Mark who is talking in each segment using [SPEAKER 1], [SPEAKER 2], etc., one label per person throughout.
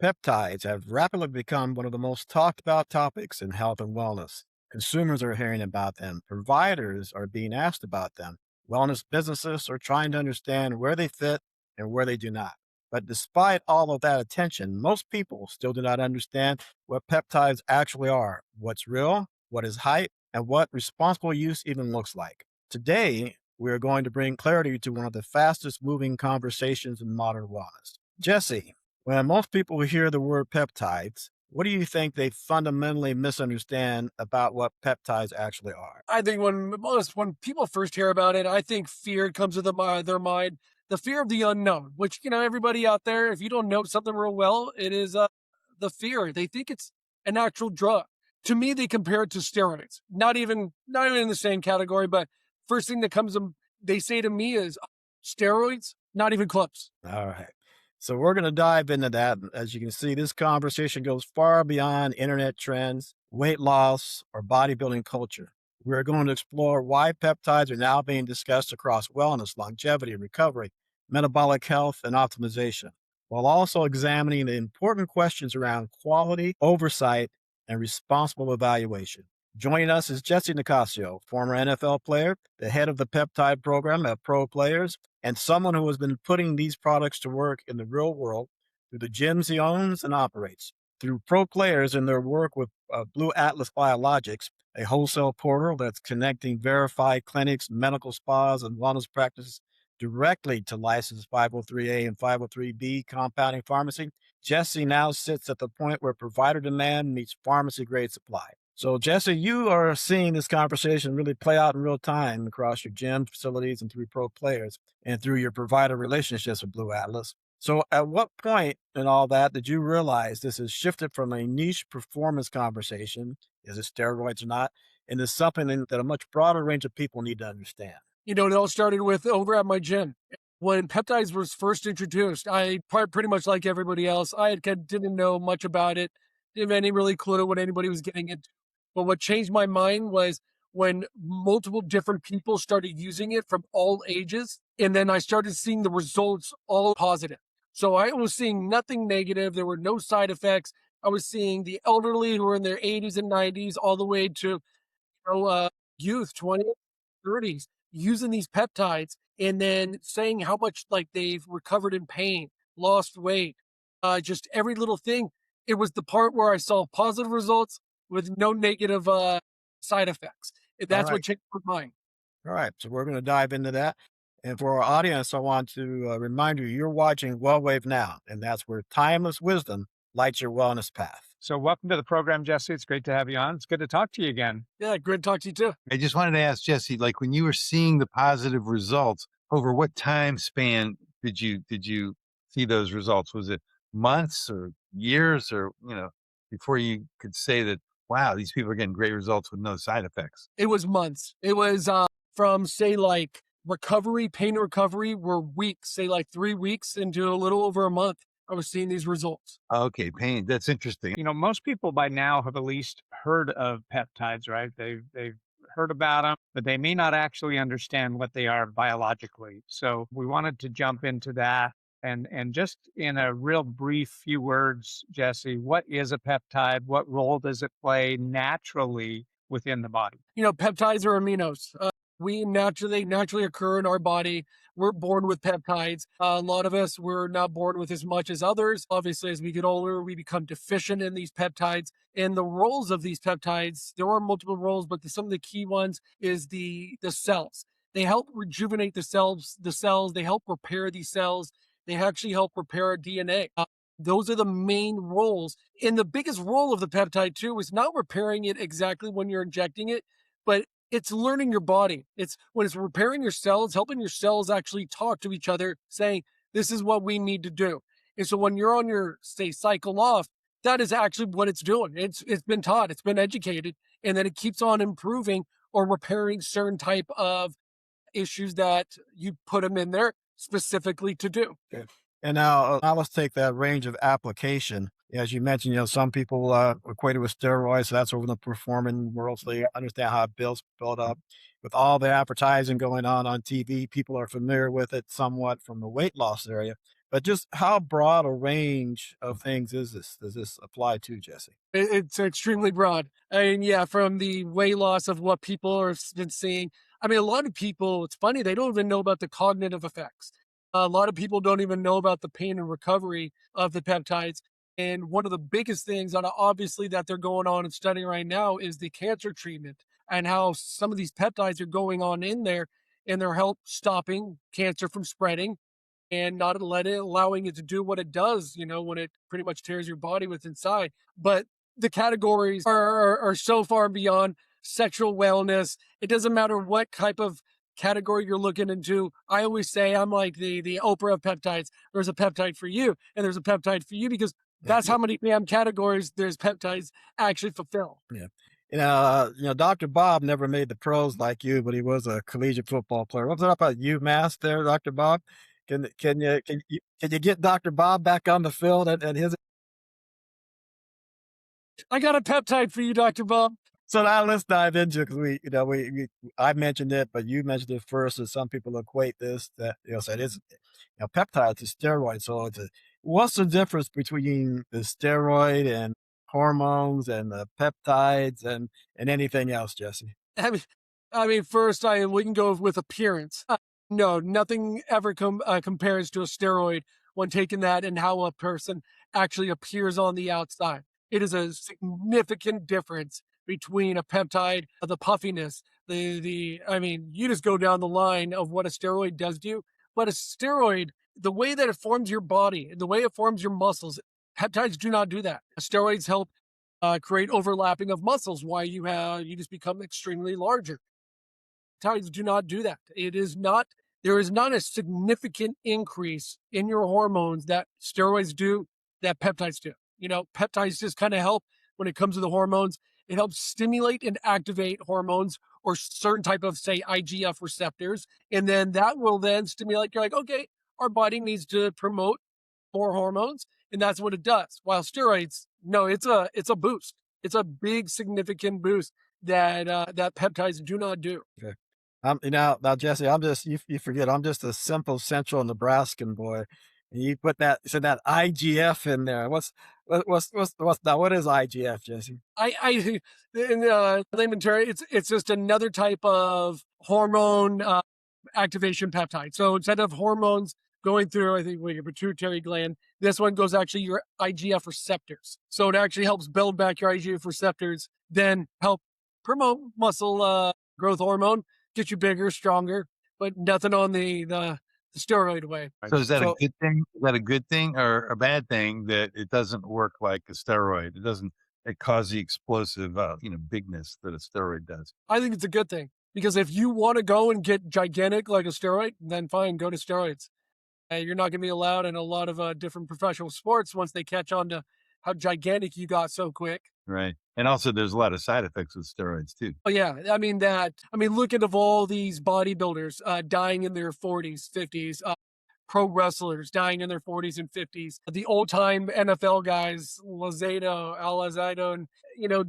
[SPEAKER 1] Peptides have rapidly become one of the most talked about topics in health and wellness. Consumers are hearing about them, providers are being asked about them, wellness businesses are trying to understand where they fit and where they do not. But despite all of that attention, most people still do not understand what peptides actually are, what's real, what is hype, and what responsible use even looks like. Today, we are going to bring clarity to one of the fastest moving conversations in modern wellness. Jesse, when most people hear the word peptides, what do you think they fundamentally misunderstand about what peptides actually are?
[SPEAKER 2] I think when people first hear about it, I think fear comes to their mind. The fear of the unknown, which everybody out there, if you don't know something real well, it is the fear. They think it's a natural drug. To me, they compare it to steroids. Not even in the same category, but first thing that they say to me is steroids. Not even close.
[SPEAKER 1] All right. So we're going to dive into that. As you can see, this conversation goes far beyond internet trends, weight loss, or bodybuilding culture. We're going to explore why peptides are now being discussed across wellness, longevity, recovery, metabolic health, and optimization, while also examining the important questions around quality, oversight, and responsible evaluation. Joining us is Jesse Nicassio, former NFL player, the head of the peptide program at Pro Players, and someone who has been putting these products to work in the real world through the gyms he owns and operates. Through Pro Players and their work with Blue Atlas Biologics, a wholesale portal that's connecting verified clinics, medical spas, and wellness practices directly to licensed 503A and 503B compounding pharmacy, Jesse now sits at the point where provider demand meets pharmacy grade supply. So, Jesse, you are seeing this conversation really play out in real time across your gym facilities and through Pro Players and through your provider relationships with Blue Atlas. So, at what point in all that did you realize this has shifted from a niche performance conversation, is it steroids or not, into something that a much broader range of people need to understand?
[SPEAKER 2] It all started with over at my gym. When peptides was first introduced, I pretty much like everybody else. Didn't know much about it, didn't have any really clue what anybody was getting into. But what changed my mind was when multiple different people started using it from all ages, and then I started seeing the results all positive. So I was seeing nothing negative. There were no side effects. I was seeing the elderly who were in their 80s and 90s, all the way to know, youth, 20s, 30s, using these peptides and then saying how much like they've recovered in pain, lost weight, just every little thing. It was the part where I saw positive results with no negative side effects.
[SPEAKER 1] All
[SPEAKER 2] That's
[SPEAKER 1] right.
[SPEAKER 2] what changed my mind.
[SPEAKER 1] All right. So, we're going to dive into that. And for our audience, I want to remind you you're watching Well Wave Now, and that's where timeless wisdom lights your wellness path.
[SPEAKER 3] So welcome to the program, Jesse. It's great to have you on. It's good to talk to you again.
[SPEAKER 2] Yeah, great to talk to you too.
[SPEAKER 4] I just wanted to ask Jesse, like when you were seeing the positive results, over what time span did you see those results? Was it months or years or, before you could say that, wow, these people are getting great results with no side effects?
[SPEAKER 2] It was months. It was from say like pain recovery were weeks, say like 3 weeks into a little over a month. I was seeing these results.
[SPEAKER 4] Okay, pain. That's interesting.
[SPEAKER 3] Most people by now have at least heard of peptides, right? They've heard about them, but they may not actually understand what they are biologically. So we wanted to jump into that and just in a real brief few words, Jesse, what is a peptide? What role does it play naturally within the body?
[SPEAKER 2] Peptides are aminos. We naturally occur in our body. We're born with peptides. A lot of us, we're not born with as much as others. Obviously, as we get older, we become deficient in these peptides. And the roles of these peptides, there are multiple roles, but some of the key ones is the cells. They help rejuvenate the cells. They help repair these cells. They actually help repair our DNA. Those are the main roles. And the biggest role of the peptide too is not repairing it exactly when you're injecting it, but it's learning your body. It's when it's repairing your cells, helping your cells actually talk to each other, saying, this is what we need to do. And so when you're on your, say, cycle off, that is actually what it's doing. It's been taught, it's been educated, and then it keeps on improving or repairing certain type of issues that you put them in there specifically to do.
[SPEAKER 1] Okay. And now let's take that range of application. As you mentioned, some people equate it with steroids. So that's over the performing world. So they understand how it built up. With all the advertising going on TV, people are familiar with it somewhat from the weight loss area. But just how broad a range of things is this? Does this apply to, Jesse?
[SPEAKER 2] It's extremely broad. And yeah, from the weight loss of what people are been seeing. I mean, a lot of people, it's funny, they don't even know about the cognitive effects. A lot of people don't even know about the pain and recovery of the peptides. And one of the biggest things that obviously that they're going on and studying right now is the cancer treatment and how some of these peptides are going on in there and they're help stopping cancer from spreading and not allowing it to do what it does, when it pretty much tears your body with inside. But the categories are so far beyond sexual wellness. It doesn't matter what type of category you're looking into. I always say I'm like the Oprah of peptides. There's a peptide for you, and there's a peptide for you because that's how many damn categories there's peptides actually fulfill.
[SPEAKER 1] Yeah. Dr. Bob never made the pros like you, but he was a collegiate football player. What's up at UMass there, Dr. Bob? Can you get Dr. Bob back on the field and his?
[SPEAKER 2] I got a peptide for you, Dr. Bob.
[SPEAKER 1] So now let's dive into because I mentioned it, but you mentioned it first, and some people equate this that so it is peptides is steroids. So what's the difference between the steroid and hormones and the peptides and anything else, Jesse?
[SPEAKER 2] I mean, first, we can go with appearance. No, nothing ever compares to a steroid when taking that and how a person actually appears on the outside. It is a significant difference between a peptide, the puffiness, you just go down the line of what a steroid does to you. But a steroid, the way that it forms your body, the way it forms your muscles, peptides do not do that. Steroids help create overlapping of muscles, why you just become extremely larger. Peptides do not do that. There is not a significant increase in your hormones that steroids do that peptides do. Peptides just kind of help when it comes to the hormones. It helps stimulate and activate hormones or certain type of, say, IGF receptors. And then that will then stimulate. You're like, okay, our body needs to promote more hormones. And that's what it does. While steroids, no, it's a boost. It's a big, significant boost that peptides do not do.
[SPEAKER 1] Okay. Now, Jesse, you forget I'm just a simple Central Nebraskan boy, and you put that IGF in there. What is IGF, Jesse?
[SPEAKER 2] I in layman term, it's just another type of hormone activation peptide. So instead of hormones going through, I think, your pituitary gland, this one goes actually your IGF receptors. So it actually helps build back your IGF receptors, then help promote muscle growth hormone, get you bigger, stronger, but nothing on the steroid way.
[SPEAKER 4] So is that a good thing? Is that a good thing or a bad thing that it doesn't work like a steroid? It cause the explosive, bigness that a steroid does?
[SPEAKER 2] I think it's a good thing because if you want to go and get gigantic like a steroid, then fine, go to steroids. You're not going to be allowed in a lot of different professional sports once they catch on to how gigantic you got so quick.
[SPEAKER 4] Right. And also there's a lot of side effects with steroids too.
[SPEAKER 2] Oh yeah. Look at all these bodybuilders dying in their 40s, 50s, pro wrestlers dying in their 40s and 50s, the old time NFL guys, Alazado, and,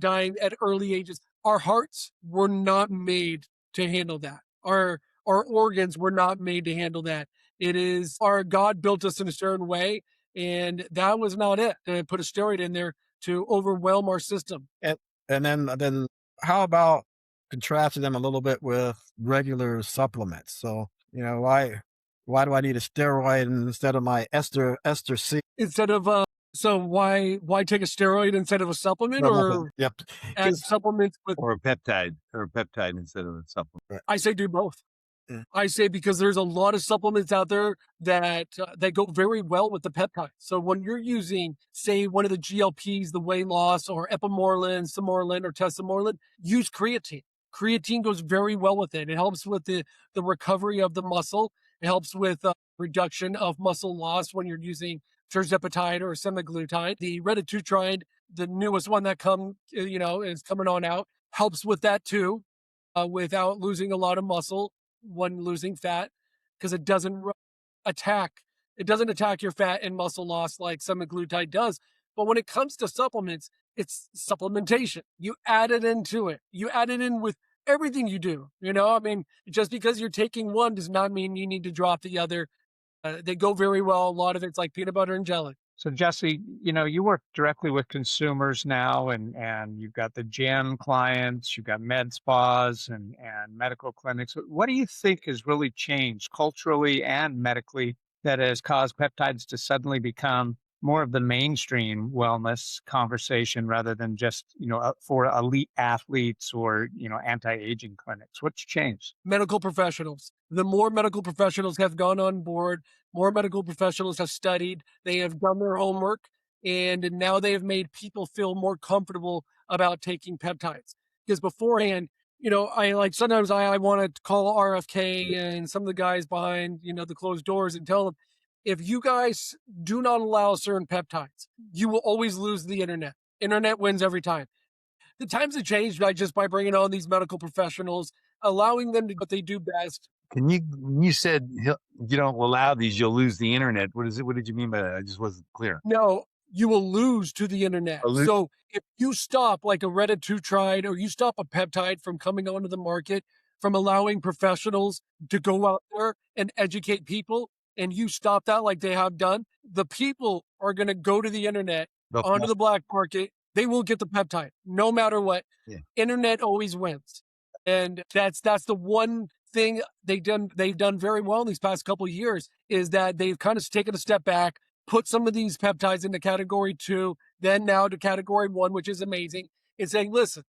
[SPEAKER 2] dying at early ages. Our hearts were not made to handle that. Our organs were not made to handle that. It is our God built us in a certain way, and that was not it. To put a steroid in there to overwhelm our system.
[SPEAKER 1] And then how about contrasting them a little bit with regular supplements? So why do I need a steroid instead of my ester C?
[SPEAKER 2] Instead of so why take a steroid instead of a supplement, or
[SPEAKER 1] Yep.
[SPEAKER 2] add supplements with
[SPEAKER 4] or a peptide instead of a supplement?
[SPEAKER 2] I say do both.
[SPEAKER 1] Yeah.
[SPEAKER 2] I say because there's a lot of supplements out there that go very well with the peptide. So when you're using, say, one of the GLPs, the weight loss, or epimorelin, samorelin, or tesamorelin, use creatine. Creatine goes very well with it. It helps with the recovery of the muscle. It helps with reduction of muscle loss when you're using tirzepatide or semaglutide. The retatrutide, the newest one that is coming on out, helps with that too, without losing a lot of muscle when losing fat, because it doesn't attack your fat and muscle loss like semaglutide does. But when it comes to supplements, it's supplementation. You add it into it. You add it in with everything you do. Just because you're taking one does not mean you need to drop the other. They go very well. A lot of it's like peanut butter and jelly.
[SPEAKER 3] So Jesse, you work directly with consumers now, and you've got the gym clients, you've got med spas and medical clinics. What do you think has really changed culturally and medically that has caused peptides to suddenly become more of the mainstream wellness conversation rather than just, for elite athletes or, anti-aging clinics? What's changed?
[SPEAKER 2] Medical professionals. The more medical professionals have gone on board, more medical professionals have studied, they have done their homework, and now they have made people feel more comfortable about taking peptides. Because beforehand, I like sometimes I want to call RFK and some of the guys behind, the closed doors and tell them, if you guys do not allow certain peptides, you will always lose the internet. Internet wins every time. The times have changed by bringing on these medical professionals, allowing them to do what they do best.
[SPEAKER 4] When you said you don't allow these, you'll lose the internet. What is it? What did you mean by that? I just wasn't clear.
[SPEAKER 2] No, you will lose to the internet. So if you stop like a Retatrutide or you stop a peptide from coming onto the market, from allowing professionals to go out there and educate people, and you stop that like they have done, the people are going to go to the internet,
[SPEAKER 4] They'll
[SPEAKER 2] onto
[SPEAKER 4] fall-
[SPEAKER 2] the black market. They will get the peptide no matter what.
[SPEAKER 4] Yeah.
[SPEAKER 2] Internet always wins. And that's the one thing they've done very well in these past couple of years, is that they've kind of taken a step back, put some of these peptides into category 2, then now to category 1, which is amazing, and saying, listen,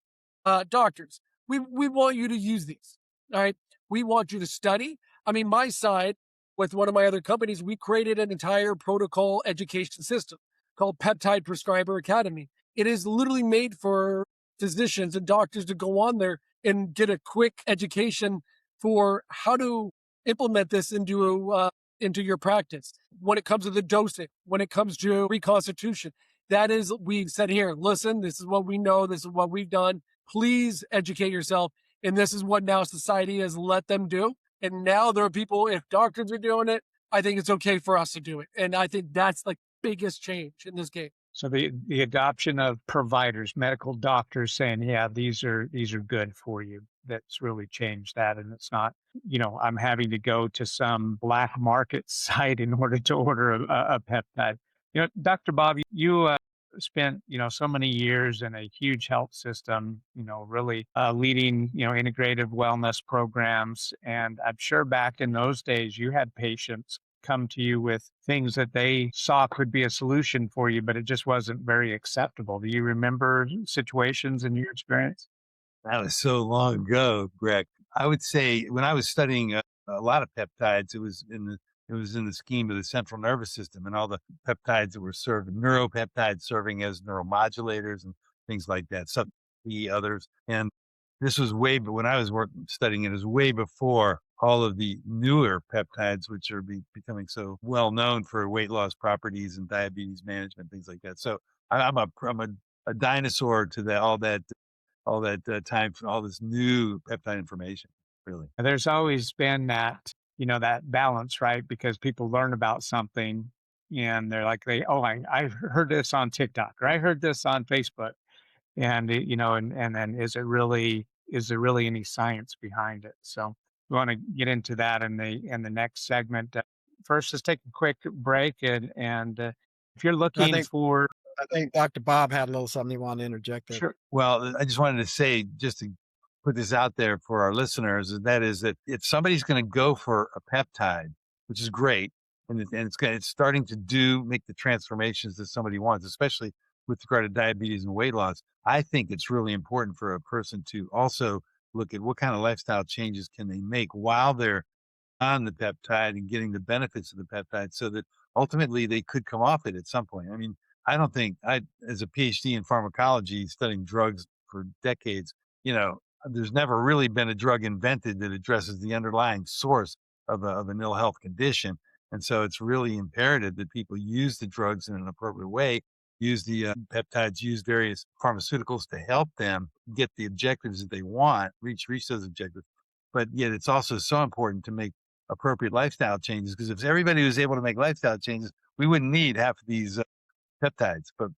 [SPEAKER 2] doctors, we want you to use these. All right. We want you to study. I mean, my side with one of my other companies, we created an entire protocol education system called Peptide Prescriber Academy. It is literally made for physicians and doctors to go on there and get a quick education for how to implement this into your practice. When it comes to the dosing, when it comes to reconstitution, that is, we said here, listen, this is what we know, this is what we've done. Please educate yourself. And this is what now society has let them do. And now there are people, if doctors are doing it, I think it's okay for us to do it. And I think that's the biggest change in this game.
[SPEAKER 3] So the adoption of providers, medical doctors saying, yeah, these are good for you. That's really changed that. And it's not, I'm having to go to some black market site in order to order a peptide. Dr. Bob, you spent, so many years in a huge health system, really leading, integrative wellness programs. And I'm sure back in those days, you had patients come to you with things that they saw could be a solution for you, but it just wasn't very acceptable. Do you remember situations in your experience?
[SPEAKER 4] That was so long ago, Greg. I would say when I was studying a lot of peptides, it was in the scheme of the central nervous system and all the peptides that were served, neuropeptides serving as neuromodulators and things like that. Some the others, and this was but when I was studying it, it was way before all of the newer peptides, which are becoming so well known for weight loss properties and diabetes management, things like that. So I'm a dinosaur to all that time for all this new peptide information, really.
[SPEAKER 3] And there's always been that, that balance, right? Because people learn about something and they're like, I heard this on TikTok or I heard this on Facebook. And, and then is there really any science behind it? So we want to get into that in the next segment. First, let's take a quick break. And if you're
[SPEAKER 1] I
[SPEAKER 3] looking
[SPEAKER 1] think
[SPEAKER 3] for,
[SPEAKER 1] I think Dr. Bob had a little something he wanted to interject there.
[SPEAKER 3] sure.
[SPEAKER 4] Well, I just wanted to say, just to put this out there for our listeners, and that is that if somebody's going to go for a peptide, which is great, and it's starting to make the transformations that somebody wants, especially with regard to diabetes and weight loss, I think it's really important for a person to also look at what kind of lifestyle changes can they make while they're on the peptide and getting the benefits of the peptide so that ultimately they could come off it at some point. I mean, I don't think as a PhD in pharmacology, studying drugs for decades, there's never really been a drug invented that addresses the underlying source of an ill health condition. And so it's really imperative that people use the drugs in an appropriate way, use the peptides, use various pharmaceuticals to help them get the objectives that they want, reach those objectives. But yet it's also so important to make appropriate lifestyle changes, because if everybody was able to make lifestyle changes, we wouldn't need half of these peptides, but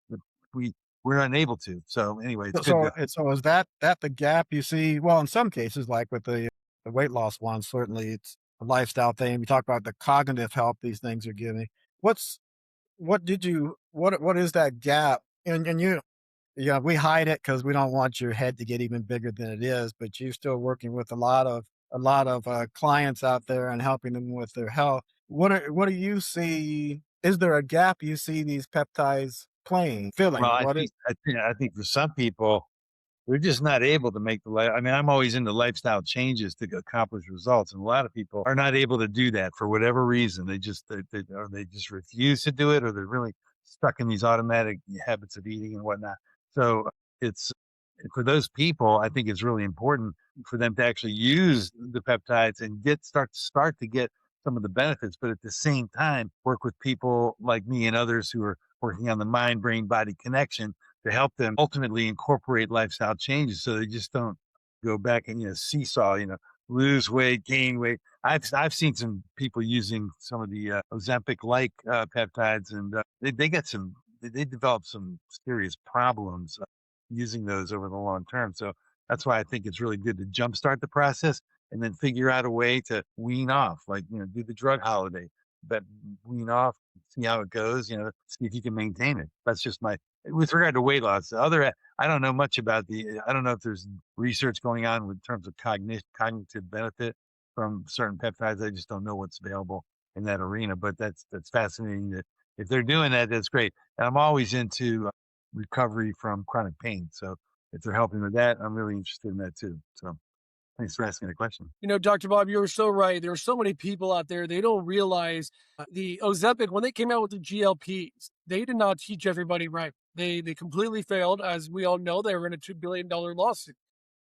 [SPEAKER 4] we're unable to. So anyway, it's good.
[SPEAKER 1] So is that the gap you see? Well, in some cases, like with the weight loss one, certainly it's lifestyle thing. We talk about the cognitive health these things are giving. What's what is that gap? And you yeah, we hide it because we don't want your head to get even bigger than it is, but you're still working with a lot of clients out there and helping them with their health. What do you see? Is there a gap you see these peptides
[SPEAKER 4] Well,
[SPEAKER 1] filling?
[SPEAKER 4] I
[SPEAKER 1] What is
[SPEAKER 4] think I think for some people, they're just not able to make the life. I mean, I'm always into lifestyle changes to accomplish results, and a lot of people are not able to do that for whatever reason. They just refuse to do it, or they're really stuck in these automatic habits of eating and whatnot. So it's for those people, I think it's really important for them to actually use the peptides and start to get some of the benefits, but at the same time, work with people like me and others who are working on the mind brain body connection to help them ultimately incorporate lifestyle changes so they just don't go back and seesaw, lose weight, gain weight. I've seen some people using some of the Ozempic like peptides, and they get they develop some serious problems using those over the long term. So that's why I think it's really good to jumpstart the process and then figure out a way to wean off, like do the drug holiday, but wean off, see how it goes, see if you can maintain it. That's just my with regard to weight loss. I don't know much about I don't know if there's research going on in terms of cognitive benefit from certain peptides. I just don't know what's available in that arena, but that's fascinating that if they're doing that, that's great. And I'm always into recovery from chronic pain. So if they're helping with that, I'm really interested in that too. So thanks for asking the question.
[SPEAKER 2] Dr. Bob, you were so right. There are so many people out there, they don't realize the Ozempic, when they came out with the GLPs, they did not teach everybody right. They completely failed. As we all know, they were in a $2 billion lawsuit.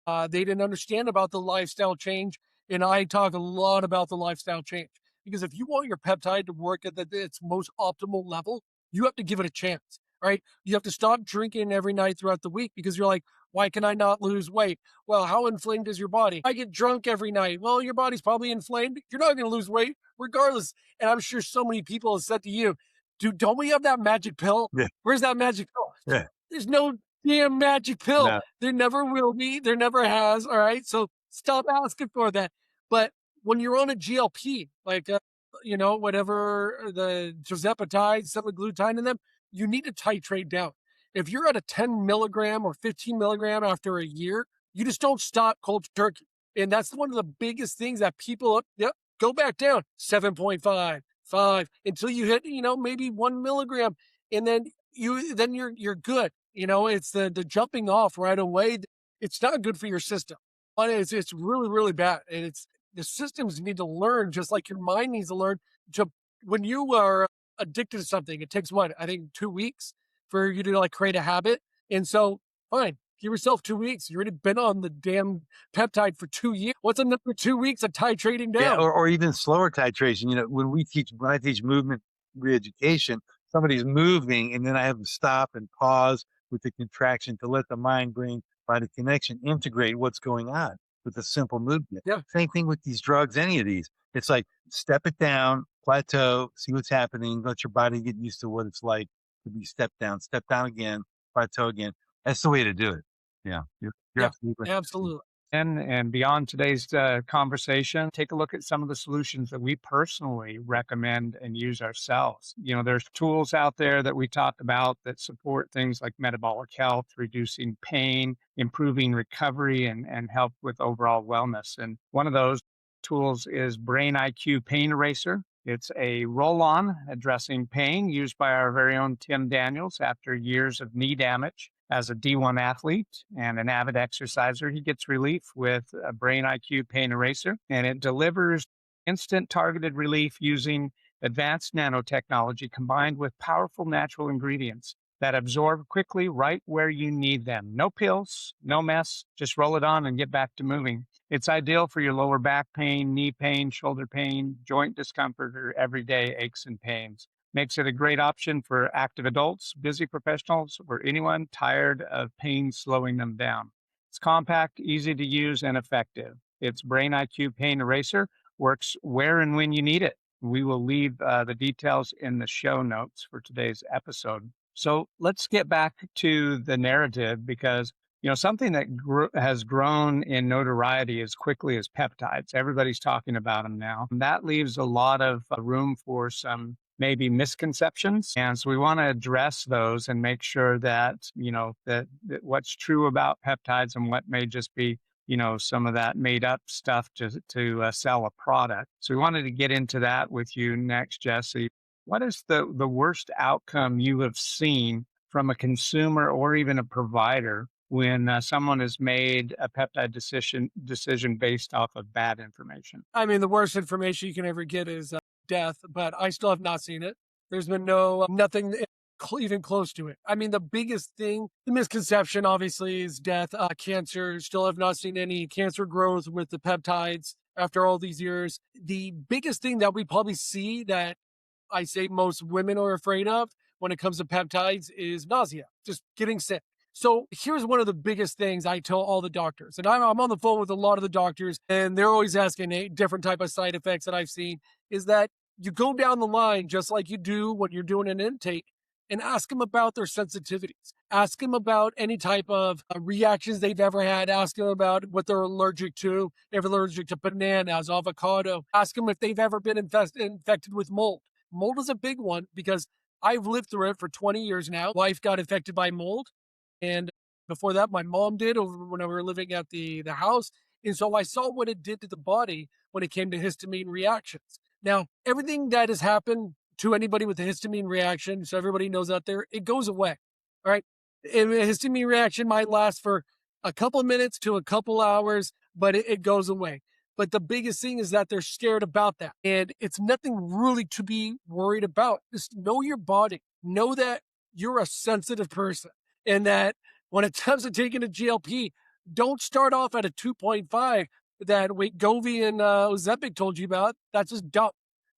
[SPEAKER 2] They didn't understand about the lifestyle change. And I talk a lot about the lifestyle change because if you want your peptide to work at its most optimal level, you have to give it a chance, right? You have to stop drinking every night throughout the week because you're like, why can I not lose weight? Well, how inflamed is your body? I get drunk every night. Well, your body's probably inflamed. You're not going to lose weight regardless. And I'm sure so many people have said to you, dude, don't we have that magic pill?
[SPEAKER 4] Yeah.
[SPEAKER 2] Where's that magic pill?
[SPEAKER 4] Yeah.
[SPEAKER 2] There's no damn magic pill.
[SPEAKER 4] No.
[SPEAKER 2] There never will be. There never has. All right. So stop asking for that. But when you're on a GLP, like, whatever the tirzepatide, semaglutide in them, you need to titrate down. If you're at a 10 milligram or 15 milligram after a year, you just don't stop cold turkey. And that's one of the biggest things that people, go back down 7.5, 5 until you hit, maybe 1 milligram. And then you're good. It's the jumping off right away. It's not good for your system. But it's really, really bad. And the systems need to learn, just like your mind needs to learn to when you are addicted to something, it takes what? I think 2 weeks for you to like create a habit. And so fine, give yourself 2 weeks. You already been on the damn peptide for 2 years. What's another 2 weeks of titrating down?
[SPEAKER 4] Yeah, or even slower titration. When I teach movement reeducation, somebody's moving and then I have them stop and pause with the contraction to let the mind brain body connection integrate what's going on with a simple movement.
[SPEAKER 2] Yeah.
[SPEAKER 4] Same thing with these drugs, any of these. It's like step it down, plateau, see what's happening, let your body get used to what it's like to be step down again, plateau again. That's the way to do it. Yeah. You're
[SPEAKER 2] Yeah,
[SPEAKER 4] absolutely right.
[SPEAKER 2] absolutely.
[SPEAKER 3] And beyond today's conversation, take a look at some of the solutions that we personally recommend and use ourselves. There's tools out there that we talked about that support things like metabolic health, reducing pain, improving recovery, and help with overall wellness. And one of those tools is Brain IQ Pain Eraser. It's a roll-on addressing pain used by our very own Tim Daniels after years of knee damage. As a D1 athlete and an avid exerciser, he gets relief with a Brain IQ Pain Eraser, and it delivers instant targeted relief using advanced nanotechnology combined with powerful natural ingredients that absorb quickly right where you need them. No pills, no mess, just roll it on and get back to moving. It's ideal for your lower back pain, knee pain, shoulder pain, joint discomfort, or everyday aches and pains. Makes it a great option for active adults, busy professionals, or anyone tired of pain slowing them down. It's compact, easy to use, and effective. Its Brain IQ Pain Eraser works where and when you need it. We will leave the details in the show notes for today's episode. So let's get back to the narrative because, something that has grown in notoriety as quickly as peptides. Everybody's talking about them now. And that leaves a lot of room for some maybe misconceptions. And so we want to address those and make sure that, that what's true about peptides and what may just be some of that made up stuff to sell a product. So we wanted to get into that with you next, Jesse. What is the worst outcome you have seen from a consumer or even a provider when someone has made a peptide decision based off of bad information?
[SPEAKER 2] I mean, the worst information you can ever get is death, but I still have not seen it. There's been nothing even close to it. I mean, the biggest thing, the misconception obviously is death, cancer. Still have not seen any cancer growth with the peptides after all these years. The biggest thing that we probably see that I say most women are afraid of when it comes to peptides is nausea, just getting sick. So here's one of the biggest things I tell all the doctors, and I'm on the phone with a lot of the doctors, and they're always asking a different type of side effects that I've seen, is that you go down the line just like you do when you're doing an intake and ask them about their sensitivities. Ask them about any type of reactions they've ever had. Ask them about what they're allergic to, if they're allergic to bananas, avocado. Ask them if they've ever been infected with mold. Mold is a big one because I've lived through it for 20 years now. Wife got infected by mold. And before that, my mom did over when we were living at the house. And so I saw what it did to the body when it came to histamine reactions. Now, everything that has happened to anybody with a histamine reaction, so everybody knows out there, it goes away. All right. And a histamine reaction might last for a couple minutes to a couple hours, but it goes away. But the biggest thing is that they're scared about that. And it's nothing really to be worried about. Just know your body. Know that you're a sensitive person and that when it comes to taking a GLP, don't start off at a 2.5 that Wegovy and Ozempic told you about. That's just dumb.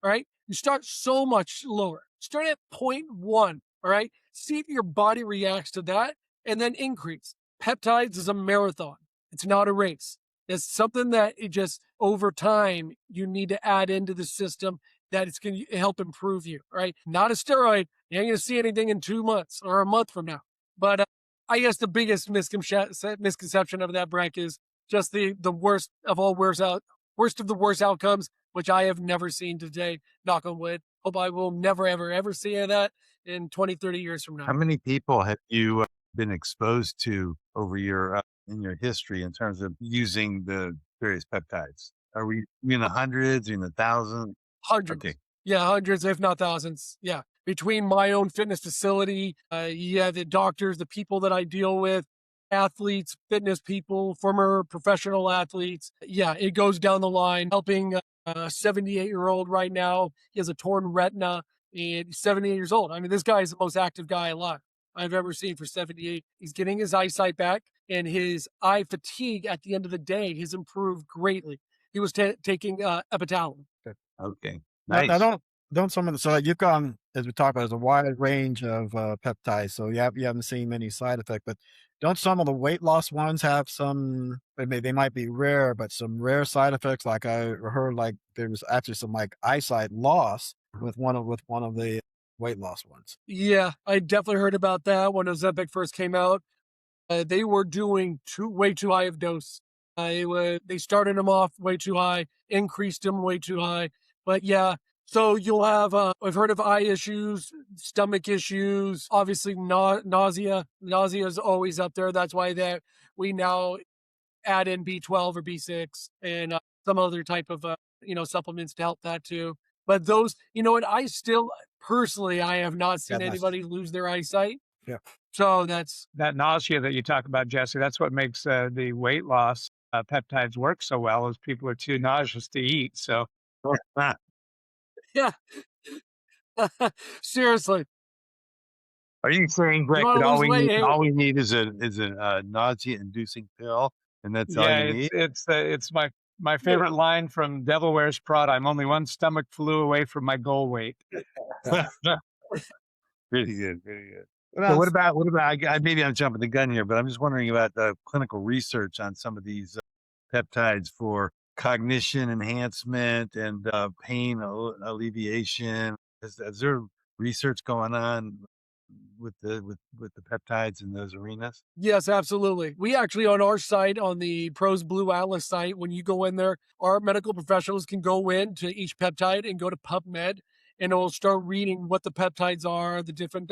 [SPEAKER 2] All right. You start so much lower. Start at 0.1. All right. See if your body reacts to that and then increase. Peptides is a marathon. It's not a race. It's something that it just over time you need to add into the system that it's going to help improve you, right? Not a steroid. You ain't going to see anything in 2 months or a month from now. But I guess the biggest misconception of that, Breck, is just the worst of all worst of the worst outcomes, which I have never seen today. Knock on wood. Hope I will never, ever, ever see that in 20, 30 years from now.
[SPEAKER 4] How many people have you been exposed to over your in your history in terms of using the various peptides? Are we in the hundreds, in the thousands?
[SPEAKER 2] Hundreds.
[SPEAKER 4] Okay.
[SPEAKER 2] Yeah, hundreds, if not thousands. Yeah. Between my own fitness facility, the doctors, the people that I deal with, athletes, fitness people, former professional athletes. Yeah, it goes down the line, helping a 78-year-old right now. He has a torn retina and he's 78 years old. I mean, this guy is the most active guy alive I've ever seen for 78. He's getting his eyesight back and his eye fatigue at the end of the day has improved greatly. He was taking epitalin.
[SPEAKER 4] Okay.
[SPEAKER 1] Now,
[SPEAKER 4] Nice.
[SPEAKER 1] don't some of the so you've gone as we talked about, there's a wide range of peptides, so you haven't seen many side effects. But don't some of the weight loss ones have some? They might be rare, but some rare side effects. Like I heard, like there was actually some like eyesight loss with one of the weight loss ones.
[SPEAKER 2] Yeah, I definitely heard about that when Ozempic first came out. They were doing way too high of dose. They started them off way too high, increased them way too high. But yeah, so you'll have, I've heard of eye issues, stomach issues, obviously nausea. Nausea is always up there. That's why that we now add in B12 or B6 and some other type of, supplements to help that too. But those, you know what, I still, personally, I have not
[SPEAKER 1] Yeah,
[SPEAKER 2] seen
[SPEAKER 1] that's
[SPEAKER 2] anybody lose their eyesight.
[SPEAKER 1] yeah.
[SPEAKER 2] So that's,
[SPEAKER 3] That nausea that you talk about, Jesse, that's what makes the weight loss peptides work so well is people are too nauseous to eat. So
[SPEAKER 2] yeah, seriously.
[SPEAKER 4] Are you saying,
[SPEAKER 2] You
[SPEAKER 4] Greg,
[SPEAKER 2] want
[SPEAKER 4] that
[SPEAKER 2] to lose weight? Hey,
[SPEAKER 4] all we need is a nausea-inducing pill, and that's all
[SPEAKER 3] yeah,
[SPEAKER 4] you need?
[SPEAKER 3] it's my
[SPEAKER 2] yeah,
[SPEAKER 3] favorite line from Devil Wears Prada. I'm only one stomach flu away from my goal weight.
[SPEAKER 4] Pretty good, pretty good.
[SPEAKER 1] What
[SPEAKER 4] So
[SPEAKER 1] else?
[SPEAKER 4] what about maybe I'm jumping the gun here, but I'm just wondering about the clinical research on some of these peptides for cognition enhancement and pain alleviation. Is there research going on with the peptides in those arenas?
[SPEAKER 2] Yes, absolutely. We actually, on our site, on the Pros Blue Atlas site, when you go in there, our medical professionals can go into each peptide and go to PubMed, and it'll start reading what the peptides are, the different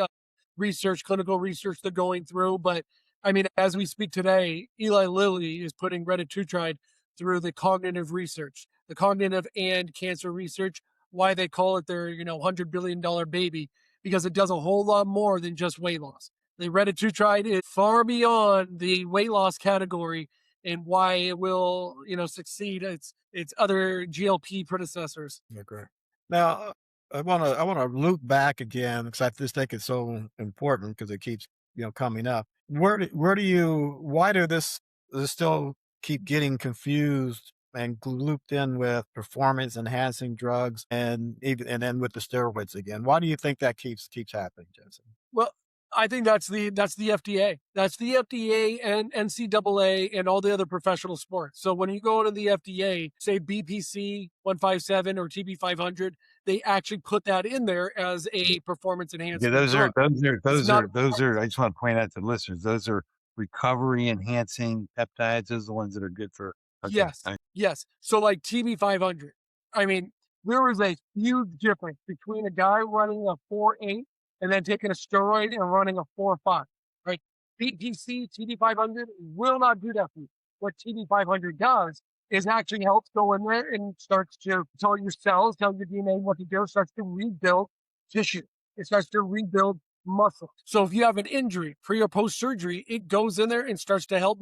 [SPEAKER 2] research, clinical research they're going through. But I mean, as we speak today, Eli Lilly is putting retatrutide through the cognitive research, the cognitive and cancer research. Why they call it their, $100 billion baby, because it does a whole lot more than just weight loss. The retatrutide is far beyond the weight loss category, and why it will, succeed its other GLP predecessors.
[SPEAKER 1] Okay. Now, I wanna loop back again because I just think it's so important because it keeps coming up. Where do you why do this still keep getting confused and looped in with performance enhancing drugs and then with the steroids again? Why do you think that keeps happening, Jesse?
[SPEAKER 2] Well, I think that's the FDA. That's the FDA and NCAA and all the other professional sports. So when you go into the FDA, say BPC 157 or TB 500, they actually put that in there as a performance
[SPEAKER 4] Yeah,
[SPEAKER 2] enhancement
[SPEAKER 4] those are
[SPEAKER 2] drug.
[SPEAKER 4] those are
[SPEAKER 2] It's
[SPEAKER 4] those
[SPEAKER 2] not.
[SPEAKER 4] are those are. I just want to point out to listeners, those are recovery enhancing peptides. Those are the ones that are good for. Okay,
[SPEAKER 2] Yes, yes. So like TB 500. I mean, there is a huge difference between a guy running a 4.8 and then taking a steroid and running a 4.5. Right? BPC TB 500 will not do that for you. What TB 500 does is actually helps go in there and starts to tell your cells, tell your DNA what to do, starts to rebuild tissue. It starts to rebuild muscle. So if you have an injury pre or post surgery, it goes in there and starts to help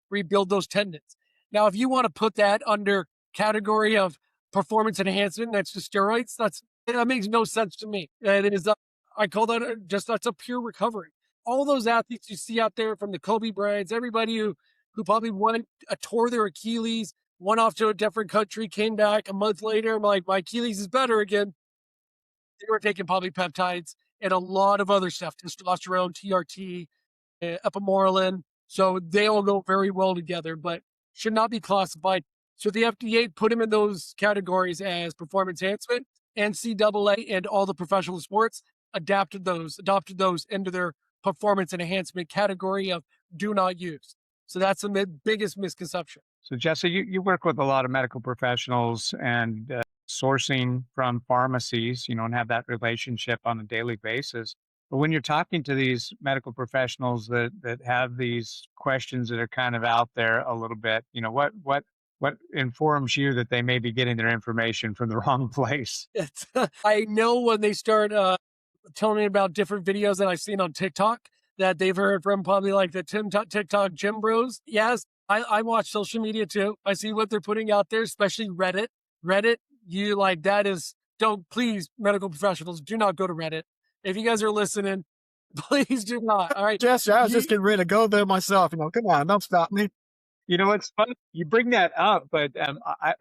[SPEAKER 2] rebuild those tendons. Now, if you want to put that under category of performance enhancement, that's the steroids. That makes no sense to me. It is. I call that that's a pure recovery. All those athletes you see out there, from the Kobe Bryants, everybody who probably tore their Achilles, went off to a different country, came back a month later. I'm like, my Achilles is better again. They were taking probably peptides and a lot of other stuff, testosterone, TRT, epimorelin. So they all go very well together, but should not be classified. So the FDA put them in those categories as performance enhancement. NCAA and all the professional sports adopted those into their performance enhancement category of do not use. So that's the biggest misconception.
[SPEAKER 3] So, Jesse, you work with a lot of medical professionals and sourcing from pharmacies, and have that relationship on a daily basis. But when you're talking to these medical professionals that have these questions that are kind of out there a little bit, what informs you that they may be getting their information from the wrong place?
[SPEAKER 2] I know when they start telling me about different videos that I've seen on TikTok that they've heard from probably like the TikTok gym bros. Yes, I watch social media too. I see what they're putting out there, especially Reddit. Reddit, you like that is, don't, please, medical professionals, do not go to Reddit. If you guys are listening, please do not. All right.
[SPEAKER 1] Jesse, I was just getting ready to go there myself. Come on, don't stop me.
[SPEAKER 3] You know, it's fun. You bring that up, but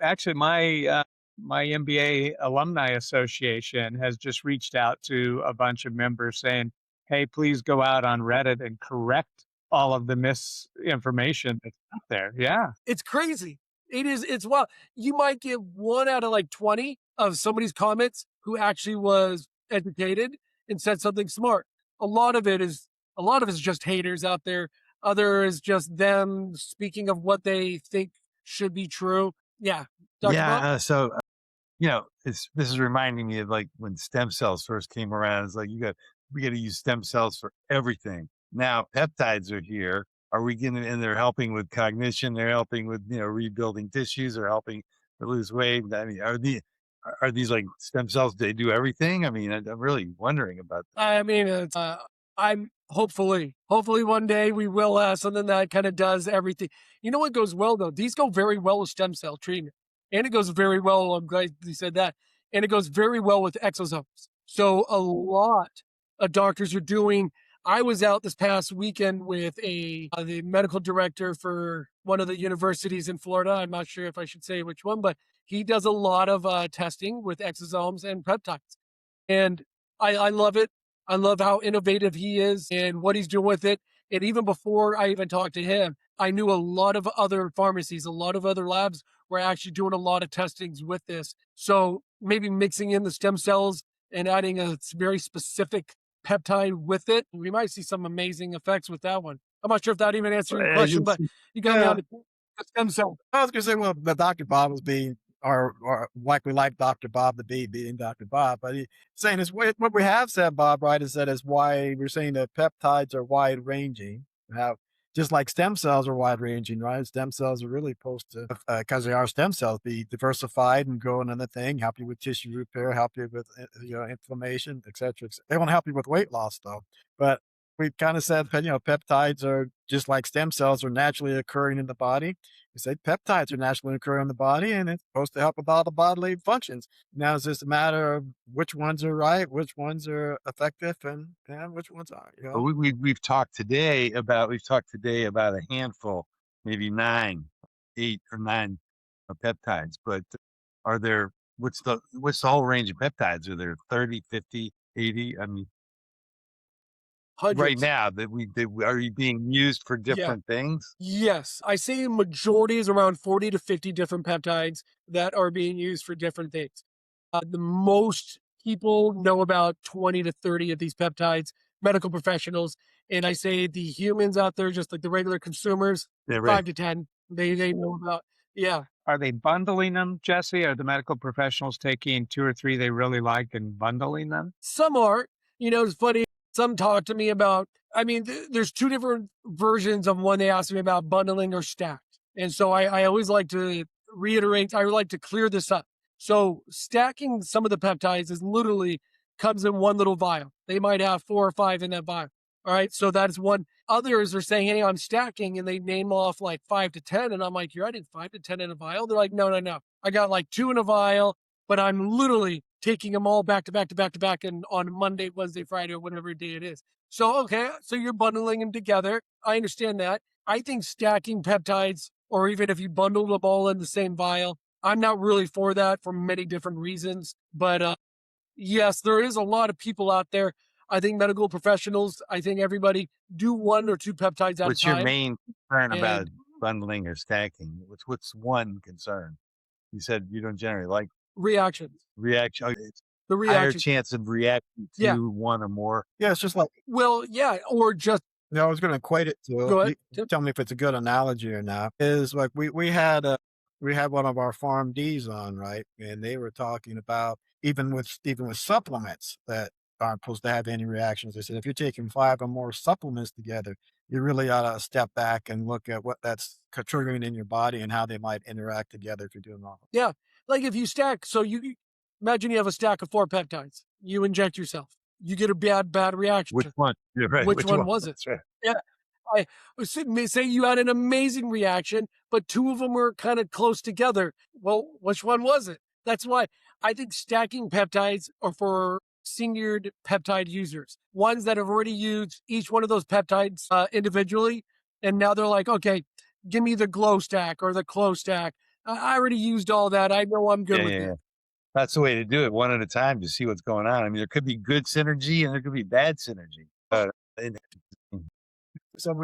[SPEAKER 3] actually, my MBA alumni association has just reached out to a bunch of members saying, "Hey, please go out on Reddit and correct all of the misinformation that's out there." Yeah,
[SPEAKER 2] It's crazy. It's wild. You might get 1 out of like 20 of somebody's comments who actually was educated and said something smart. A lot of it is just haters out there. Other is just them speaking of what they think should be true. Yeah. Dr. Bob?
[SPEAKER 4] yeah. So this is reminding me of like when stem cells first came around. It's like we got to use stem cells for everything. Now peptides are here. Are we getting? And they're helping with cognition. They're helping with rebuilding tissues. They're helping to lose weight. I mean, are these like stem cells? They do everything. I mean, I'm really wondering about that.
[SPEAKER 2] I mean, I'm hopefully one day we will have something that kind of does everything. You know what goes well though? These go very well with stem cell treatment, and it goes very well. I'm glad you said that, and it goes very well with exosomes. So a lot of doctors are doing. I was out this past weekend with the medical director for one of the universities in Florida. I'm not sure if I should say which one, but he does a lot of testing with exosomes and peptides. And I love it. I love how innovative he is and what he's doing with it. And even before I even talked to him, I knew a lot of other pharmacies, a lot of other labs were actually doing a lot of testings with this. So maybe mixing in the stem cells and adding a very specific peptide with it, we might see some amazing effects with that one. I'm not sure if that even answered your question,
[SPEAKER 1] It's-
[SPEAKER 2] but you got me
[SPEAKER 1] yeah,
[SPEAKER 2] on the stem cell.
[SPEAKER 1] I was gonna say, well, the Dr. Bob was being, or like we like Dr. Bob to be being Dr. Bob, but he saying is what we have said, Bob, right, is that is why we're saying that peptides are wide ranging. How just like stem cells are wide ranging, right? Stem cells are really supposed to, because they are stem cells, be diversified and grow another thing, help you with tissue repair, help you with inflammation, etc. They want to help you with weight loss, though. But we kind of said, peptides are just like stem cells are naturally occurring in the body. We say peptides are naturally occurring in the body, and it's supposed to help with all the bodily functions. Now it's just a matter of which ones are right, which ones are effective, and which ones aren't.
[SPEAKER 4] But we've talked today about a handful, maybe 9, 8 or 9 peptides. But are there what's the whole range of peptides? Are there 30, 50, 80? I mean, right
[SPEAKER 2] Hundreds.
[SPEAKER 4] now are you being used for
[SPEAKER 2] Yeah.
[SPEAKER 4] different things?
[SPEAKER 2] Yes. I say majority is around 40 to 50 different peptides that are being used for different things. The most people know about 20 to 30 of these peptides, medical professionals. And I say the humans out there, just like the regular consumers,
[SPEAKER 4] Yeah, right.
[SPEAKER 2] 5 to 10, they know about. Yeah.
[SPEAKER 3] Are they bundling them, Jesse? Are the medical professionals taking 2 or 3 they really like and bundling them?
[SPEAKER 2] Some are, it's funny. Some talk to me about, there's two different versions of one they ask me about bundling or stacked. And so I always like to reiterate, I would like to clear this up. So stacking some of the peptides is literally comes in one little vial. They might have 4 or 5 in that vial. All right. So that is one. Others are saying, hey, I'm stacking, and they name off like 5 to 10. And I'm like, you're adding 5 to 10 in a vial? They're like, no, no, no. I got like 2 in a vial, but I'm literally taking them all back to back to back to back and on Monday, Wednesday, Friday, or whatever day it is. So, okay, so you're bundling them together. I understand that. I think stacking peptides, or even if you bundle them all in the same vial, I'm not really for that for many different reasons. But yes, there is a lot of people out there. I think medical professionals, I think everybody do 1 or 2 peptides at a
[SPEAKER 4] What's your
[SPEAKER 2] time.
[SPEAKER 4] main concern about
[SPEAKER 2] And
[SPEAKER 4] bundling or stacking? What's one concern? You said you don't generally like
[SPEAKER 2] reactions,
[SPEAKER 4] reaction. It's
[SPEAKER 2] the
[SPEAKER 4] higher
[SPEAKER 2] reaction.
[SPEAKER 4] chance of reacting
[SPEAKER 2] Yeah.
[SPEAKER 4] to one or more.
[SPEAKER 1] Yeah, it's just like,
[SPEAKER 2] Well, yeah. Or just
[SPEAKER 1] I was going to equate it to.
[SPEAKER 2] go ahead.
[SPEAKER 1] You tell me if it's a good analogy or not. Is like we had one of our farm Ds on, right, and they were talking about even with supplements that aren't supposed to have any reactions. They said if you're taking 5 or more supplements together, you really ought to step back and look at what that's triggering in your body and how they might interact together if you're doing all.
[SPEAKER 2] Yeah. Like if you stack, so you imagine you have a stack of 4 peptides. You inject yourself. You get a bad reaction.
[SPEAKER 4] Which one? You're right.
[SPEAKER 2] Which one was it?
[SPEAKER 4] That's right.
[SPEAKER 2] Yeah. I say you had an amazing reaction, but 2 of them were kind of close together. Well, which one was it? That's why I think stacking peptides are for seniored peptide users, ones that have already used each one of those peptides individually. And now they're like, okay, give me the glow stack or the close stack. I already used all that. I know I'm good
[SPEAKER 4] Yeah,
[SPEAKER 2] with
[SPEAKER 4] yeah,
[SPEAKER 2] it.
[SPEAKER 4] yeah. That's the way to do it, one at a time to see what's going on. I mean, there could be good synergy and there could be bad synergy. And
[SPEAKER 1] So,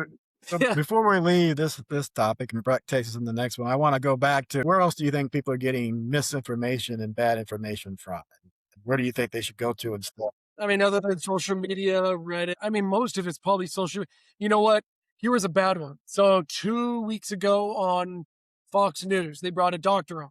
[SPEAKER 1] so
[SPEAKER 2] Yeah.
[SPEAKER 1] before we leave this topic and Brett takes us in the next one, I want to go back to where else do you think people are getting misinformation and bad information from? Where do you think they should go to instead?
[SPEAKER 2] Other than social media, Reddit, most of it's probably social. You know what? Here was a bad one. So 2 weeks ago on Fox News, they brought a doctor on.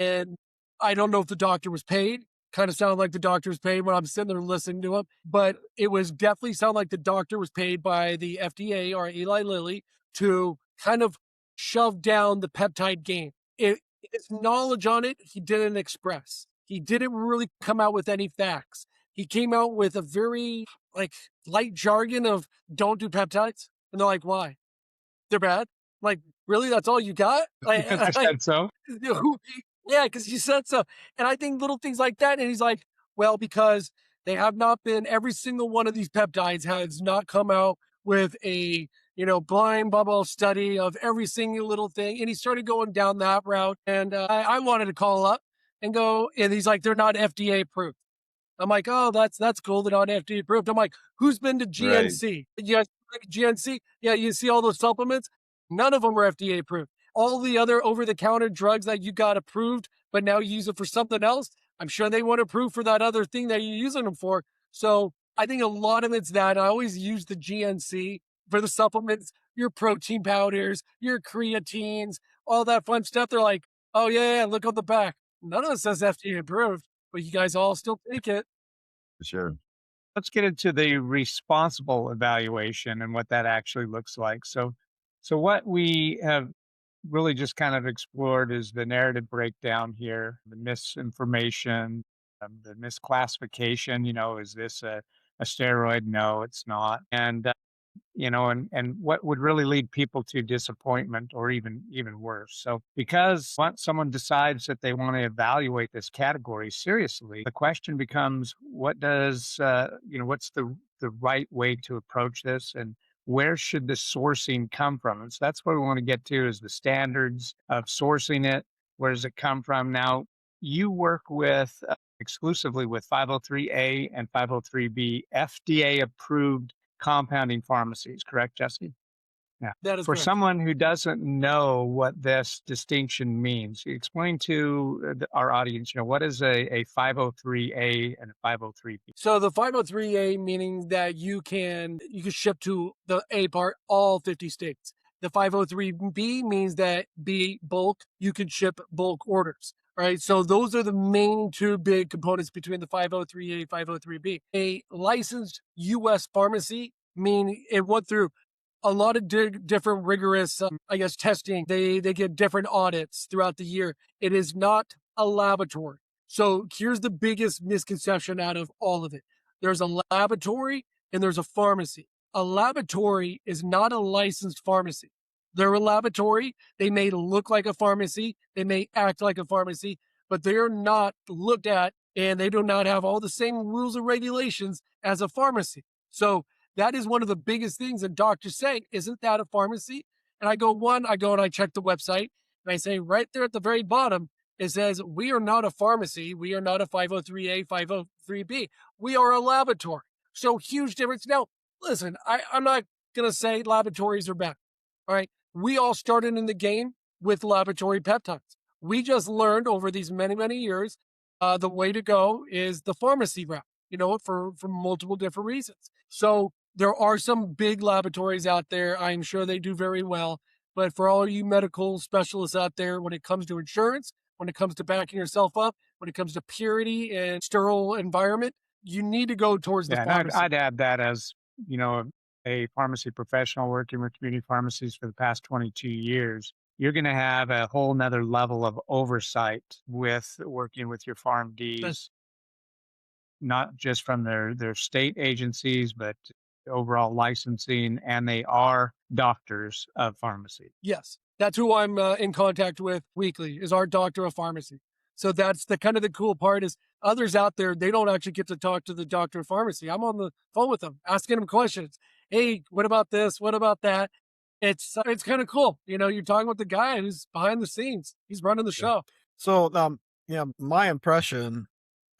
[SPEAKER 2] And I don't know if the doctor was paid. Kind of sounded like the doctor was paid when I'm sitting there listening to him, but it was definitely sound like the doctor was paid by the FDA or Eli Lilly to kind of shove down the peptide game. His knowledge on it, he didn't express. He didn't really come out with any facts. He came out with a very like light jargon of don't do peptides. And they're like, why? They're bad? Like, really? That's all you got?
[SPEAKER 3] I said so.
[SPEAKER 2] Yeah, because you said so. And I think little things like that. And he's like, well, because they have not been, every single one of these peptides has not come out with a, blind bubble study of every single little thing. And he started going down that route. And I wanted to call up and go, and he's like, they're not FDA approved. I'm like, oh, that's cool. They're not FDA approved. I'm like, who's been to
[SPEAKER 4] right.
[SPEAKER 2] GNC? You guys like GNC? Yeah, you see all those supplements? None of them are FDA approved. All the other over-the-counter drugs that you got approved, but now you use it for something else, I'm sure they weren't approved for that other thing that you're using them for. So I think a lot of it's that I always use the GNC for the supplements, your protein powders, your creatines, all that fun stuff. They're like, oh, yeah, yeah, look on the back. None of it says FDA approved, but you guys all still take it.
[SPEAKER 4] For sure.
[SPEAKER 3] Let's get into the responsible evaluation and what that actually looks like. So what we have really just kind of explored is the narrative breakdown here, the misinformation, the misclassification. Is this a steroid? No, it's not. And and what would really lead people to disappointment or even worse. So because once someone decides that they want to evaluate this category seriously, the question becomes, what's the right way to approach this, and where should the sourcing come from? And so that's what we want to get to, is the standards of sourcing it. Where does it come from? Now, you work with exclusively with 503A and 503B FDA approved compounding pharmacies, correct, Jesse? Yeah.
[SPEAKER 2] That is
[SPEAKER 3] For
[SPEAKER 2] correct.
[SPEAKER 3] someone who doesn't know what this distinction means, explain to our audience, what is a 503A and a 503B?
[SPEAKER 2] So the 503A meaning that you can ship to the A part all 50 states. The 503B means that B bulk, you can ship bulk orders. Right. So those are the main two big components between the 503A, 503B. A licensed US pharmacy, meaning it went through a lot of different rigorous, testing. They get different audits throughout the year. It is not a laboratory. So here's the biggest misconception out of all of it. There's a laboratory and there's a pharmacy. A laboratory is not a licensed pharmacy. They're a laboratory. They may look like a pharmacy. They may act like a pharmacy, but they are not looked at, and they do not have all the same rules and regulations as a pharmacy. So that is one of the biggest things that doctors say, isn't that a pharmacy? And I go and I check the website, and I say right there at the very bottom, it says, we are not a pharmacy. We are not a 503A, 503B. We are a laboratory. So huge difference. Now, listen, I'm not going to say laboratories are bad. All right. We all started in the game with laboratory peptides. We just learned over these many, many years, the way to go is the pharmacy route, for multiple different reasons. So there are some big laboratories out there. I'm sure they do very well. But for all you medical specialists out there, when it comes to insurance, when it comes to backing yourself up, when it comes to purity and sterile environment, you need to go towards the
[SPEAKER 3] Yeah, and I'd,
[SPEAKER 2] pharmacy.
[SPEAKER 3] I'd add that as, you know, a pharmacy professional working with community pharmacies for the past 22 years, you're going to have a whole nother level of oversight with working with your PharmDs, not just from their state agencies, but overall licensing, and they are doctors of pharmacy.
[SPEAKER 2] Yes, that's who I'm in contact with weekly, is our doctor of pharmacy. So that's the kind of the cool part is others out there, they don't actually get to talk to the doctor of pharmacy. I'm on the phone with them, asking them questions. Hey, what about this? What about that? It's kind of cool. You're talking with the guy who's behind the scenes. He's running the
[SPEAKER 1] Yeah.
[SPEAKER 2] show.
[SPEAKER 1] So, my impression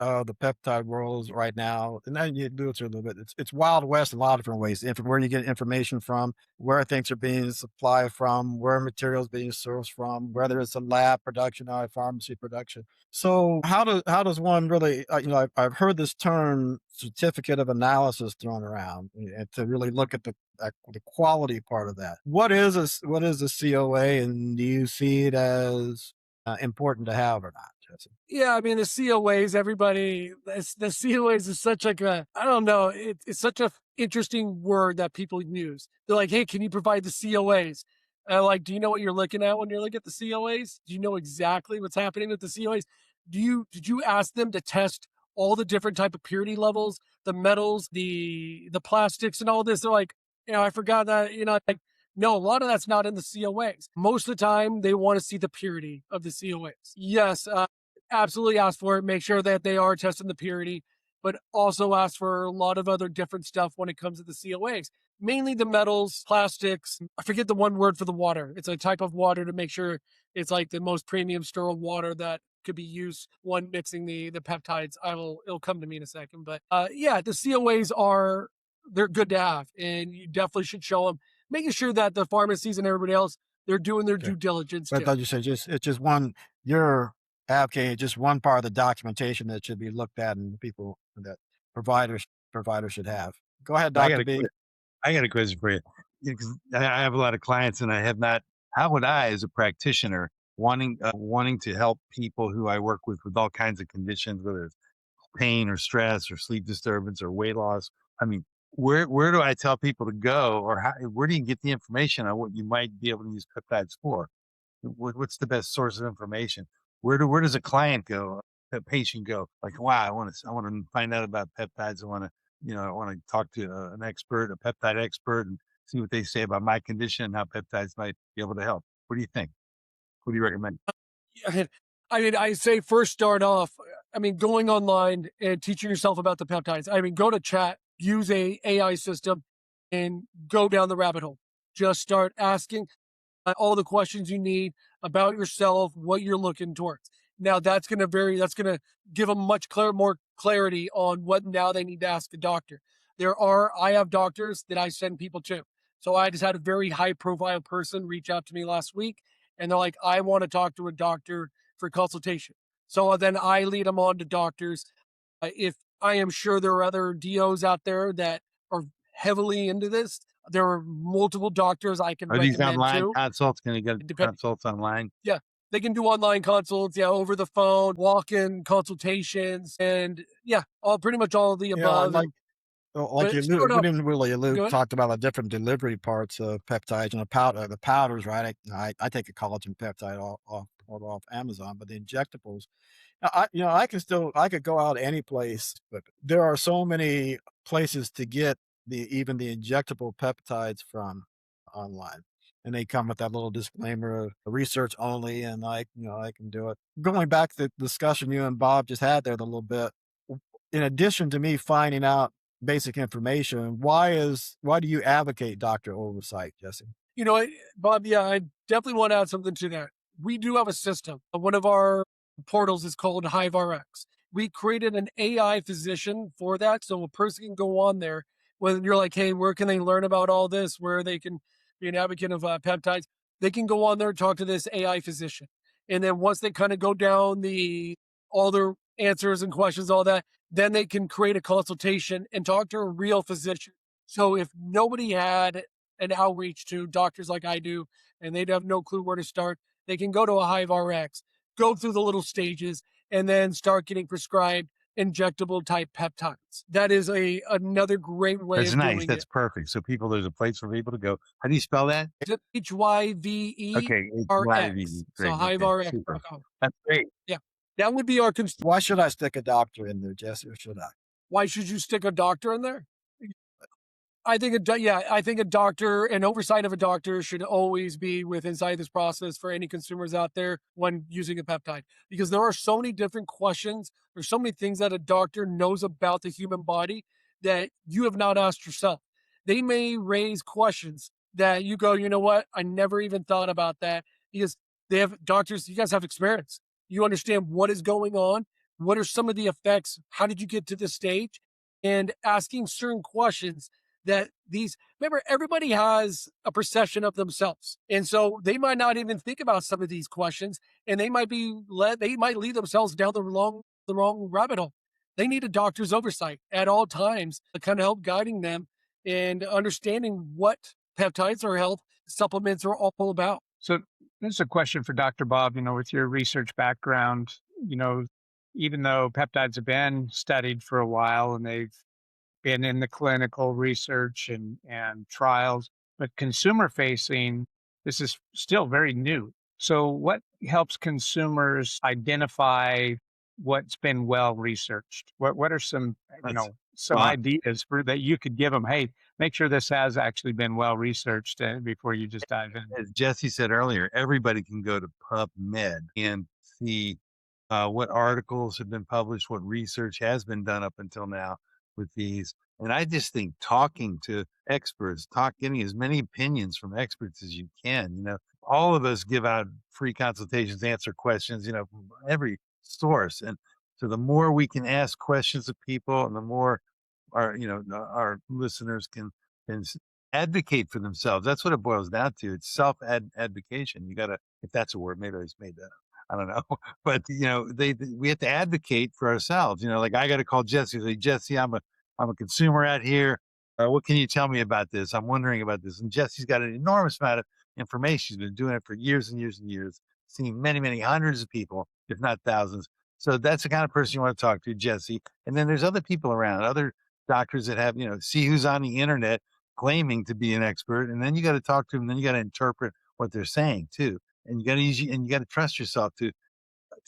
[SPEAKER 1] of the peptide world is right now, and then you do it through a little bit. It's wild west in a lot of different ways. Where you get information from, where things are being supplied from, where materials being sourced from, whether it's a lab production or a pharmacy production. So, how does one really? I've heard this term certificate of analysis thrown around, and to really look at the quality part of that. What is a COA, and do you see it as important to have or not, Jesse?
[SPEAKER 2] Yeah, I mean the COAs. The COAs is such like a I don't know. It's such a interesting word that people use. They're like, hey, can you provide the COAs? Like, do you know what you're looking at when you're looking at the COAs? Do you know exactly what's happening with the COAs? Did you ask them to test all the different type of purity levels, the metals, the plastics, and all this? They're like, I forgot that. Like, no, a lot of that's not in the COAs. Most of the time, they want to see the purity of the COAs. Yes, absolutely ask for it. Make sure that they are testing the purity, but also ask for a lot of other different stuff when it comes to the COAs. Mainly the metals, plastics. I forget the one word for the water. It's a type of water to make sure it's like the most premium sterile water that could be used when mixing the peptides. It'll come to me in a second. But yeah, the COAs they're good to have, and you definitely should show them, making sure that the pharmacies and everybody else, they're doing their
[SPEAKER 1] Okay.
[SPEAKER 2] due diligence
[SPEAKER 1] But I
[SPEAKER 2] too.
[SPEAKER 1] thought you said it's just one. You're advocating just one part of the documentation that should be looked at, and people that providers provider should have. Go ahead,
[SPEAKER 4] I
[SPEAKER 1] Dr.
[SPEAKER 4] got a
[SPEAKER 1] B.
[SPEAKER 4] I got a question for you. Yeah, 'cause I have a lot of clients, and I have not. How would I, as a practitioner, wanting to help people who I work with all kinds of conditions, whether it's pain or stress or sleep disturbance or weight loss? I mean, where do I tell people to go, or where do you get the information on what you might be able to use peptides for? What's the best source of information? Where does a client go, a patient go? Like, wow, I want to find out about peptides. I want to talk to an expert, a peptide expert, and see what they say about my condition and how peptides might be able to help. What do you think? What do you recommend?
[SPEAKER 2] Yeah, I mean, I say first start off, I mean, going online and teaching yourself about the peptides. I mean, go to chat, use a AI system, and go down the rabbit hole. Just start asking all the questions you need about yourself, what you're looking towards. Now that's going to vary. That's going to give them more clarity on what now they need to ask a doctor. I have doctors that I send people to. So I just had a very high profile person reach out to me last week and they're like, I want to talk to a doctor for consultation. So then I lead them on to doctors. If I am sure there are other DOs out there that are heavily into this, there are multiple doctors I can
[SPEAKER 4] Are these
[SPEAKER 2] recommend
[SPEAKER 4] online
[SPEAKER 2] to.
[SPEAKER 4] consults? Can you get
[SPEAKER 2] Depending,
[SPEAKER 4] consults online?
[SPEAKER 2] yeah, they can do online consults, yeah, over the phone, walk-in consultations, and yeah, pretty much all of the
[SPEAKER 1] And
[SPEAKER 2] above.
[SPEAKER 1] like
[SPEAKER 2] And
[SPEAKER 1] like
[SPEAKER 2] but
[SPEAKER 1] you
[SPEAKER 2] start
[SPEAKER 1] we
[SPEAKER 2] off,
[SPEAKER 1] didn't really
[SPEAKER 2] go ahead.
[SPEAKER 1] talked about the different delivery parts of peptides and the powders, right? I take a collagen peptide off Amazon, but the injectables, I could go out any place, but there are so many places to get even the injectable peptides from online. And they come with that little disclaimer of research only, and I can do it. Going back to the discussion you and Bob just had there a little bit, in addition to me finding out basic information, why do you advocate doctor oversight, Jesse?
[SPEAKER 2] You know, Bob, yeah, I definitely want to add something to that. We do have a system. One of our portals is called HiveRx. We created an AI physician for that. So a person can go on there when you're like, hey, where can they learn about all this? Where they can be an advocate of peptides? They can go on there and talk to this AI physician. And then once they kind of go down all their answers and questions, all that, then they can create a consultation and talk to a real physician. So if nobody had an outreach to doctors like I do, and they'd have no clue where to start, they can go to a Hive RX, go through the little stages, and then start getting prescribed injectable type peptides. That is another great way
[SPEAKER 4] That's
[SPEAKER 2] of
[SPEAKER 4] nice.
[SPEAKER 2] doing it.
[SPEAKER 4] That's perfect. So there's a place for people to go. How do you spell that?
[SPEAKER 2] HYVERX.
[SPEAKER 4] Okay, HYV.
[SPEAKER 2] So
[SPEAKER 4] Great. Okay, super.
[SPEAKER 2] hiveRx.com.
[SPEAKER 4] That's great.
[SPEAKER 2] Yeah. That would be our
[SPEAKER 1] Why should I stick a doctor in there, Jesse, or should I?
[SPEAKER 2] why should you stick a doctor in there? I think a doctor, an oversight of a doctor should always be with inside this process for any consumers out there when using a peptide, because there are so many different questions. There's so many things that a doctor knows about the human body that you have not asked yourself. They may raise questions that you go, you know what? I never even thought about that, because they have doctors, you guys have experience. You understand what is going on. What are some of the effects? How did you get to this stage? And asking certain questions that remember, everybody has a perception of themselves. And so they might not even think about some of these questions, and they might lead themselves down the wrong rabbit hole. They need a doctor's oversight at all times to kind of help guiding them and understanding what peptides or health supplements are all about.
[SPEAKER 3] So this is a question for Dr. Bob. With your research background, you know, even though peptides have been studied for a while and they've been in the clinical research and trials, but consumer facing, this is still very new. So what helps consumers identify what's been well researched? What are
[SPEAKER 4] That's
[SPEAKER 3] some
[SPEAKER 4] well,
[SPEAKER 3] ideas that you could give them? Hey, make sure this has actually been well researched before you just dive in.
[SPEAKER 4] as Jesse said earlier, everybody can go to PubMed and see what articles have been published, what research has been done up until now with these. And I just think talking to experts, getting as many opinions from experts as you can. All of us give out free consultations, answer questions, from every source. And so the more we can ask questions of people, and the more our listeners can advocate for themselves. That's what it boils down to. It's advocation. You got to, if that's a word, maybe I just made that up. I don't know, but we have to advocate for ourselves. Like I got to call Jesse. Say, Jesse, I'm I'm a consumer out here. What can you tell me about this? I'm wondering about this. And Jesse's got an enormous amount of information. He's been doing it for years and years and years, seeing many, many hundreds of people, if not thousands. So that's the kind of person you want to talk to, Jesse. And then there's other people around, other doctors that have, see who's on the internet claiming to be an expert. And then you got to talk to them. Then you got to interpret what they're saying too. And you got to and you got to trust yourself to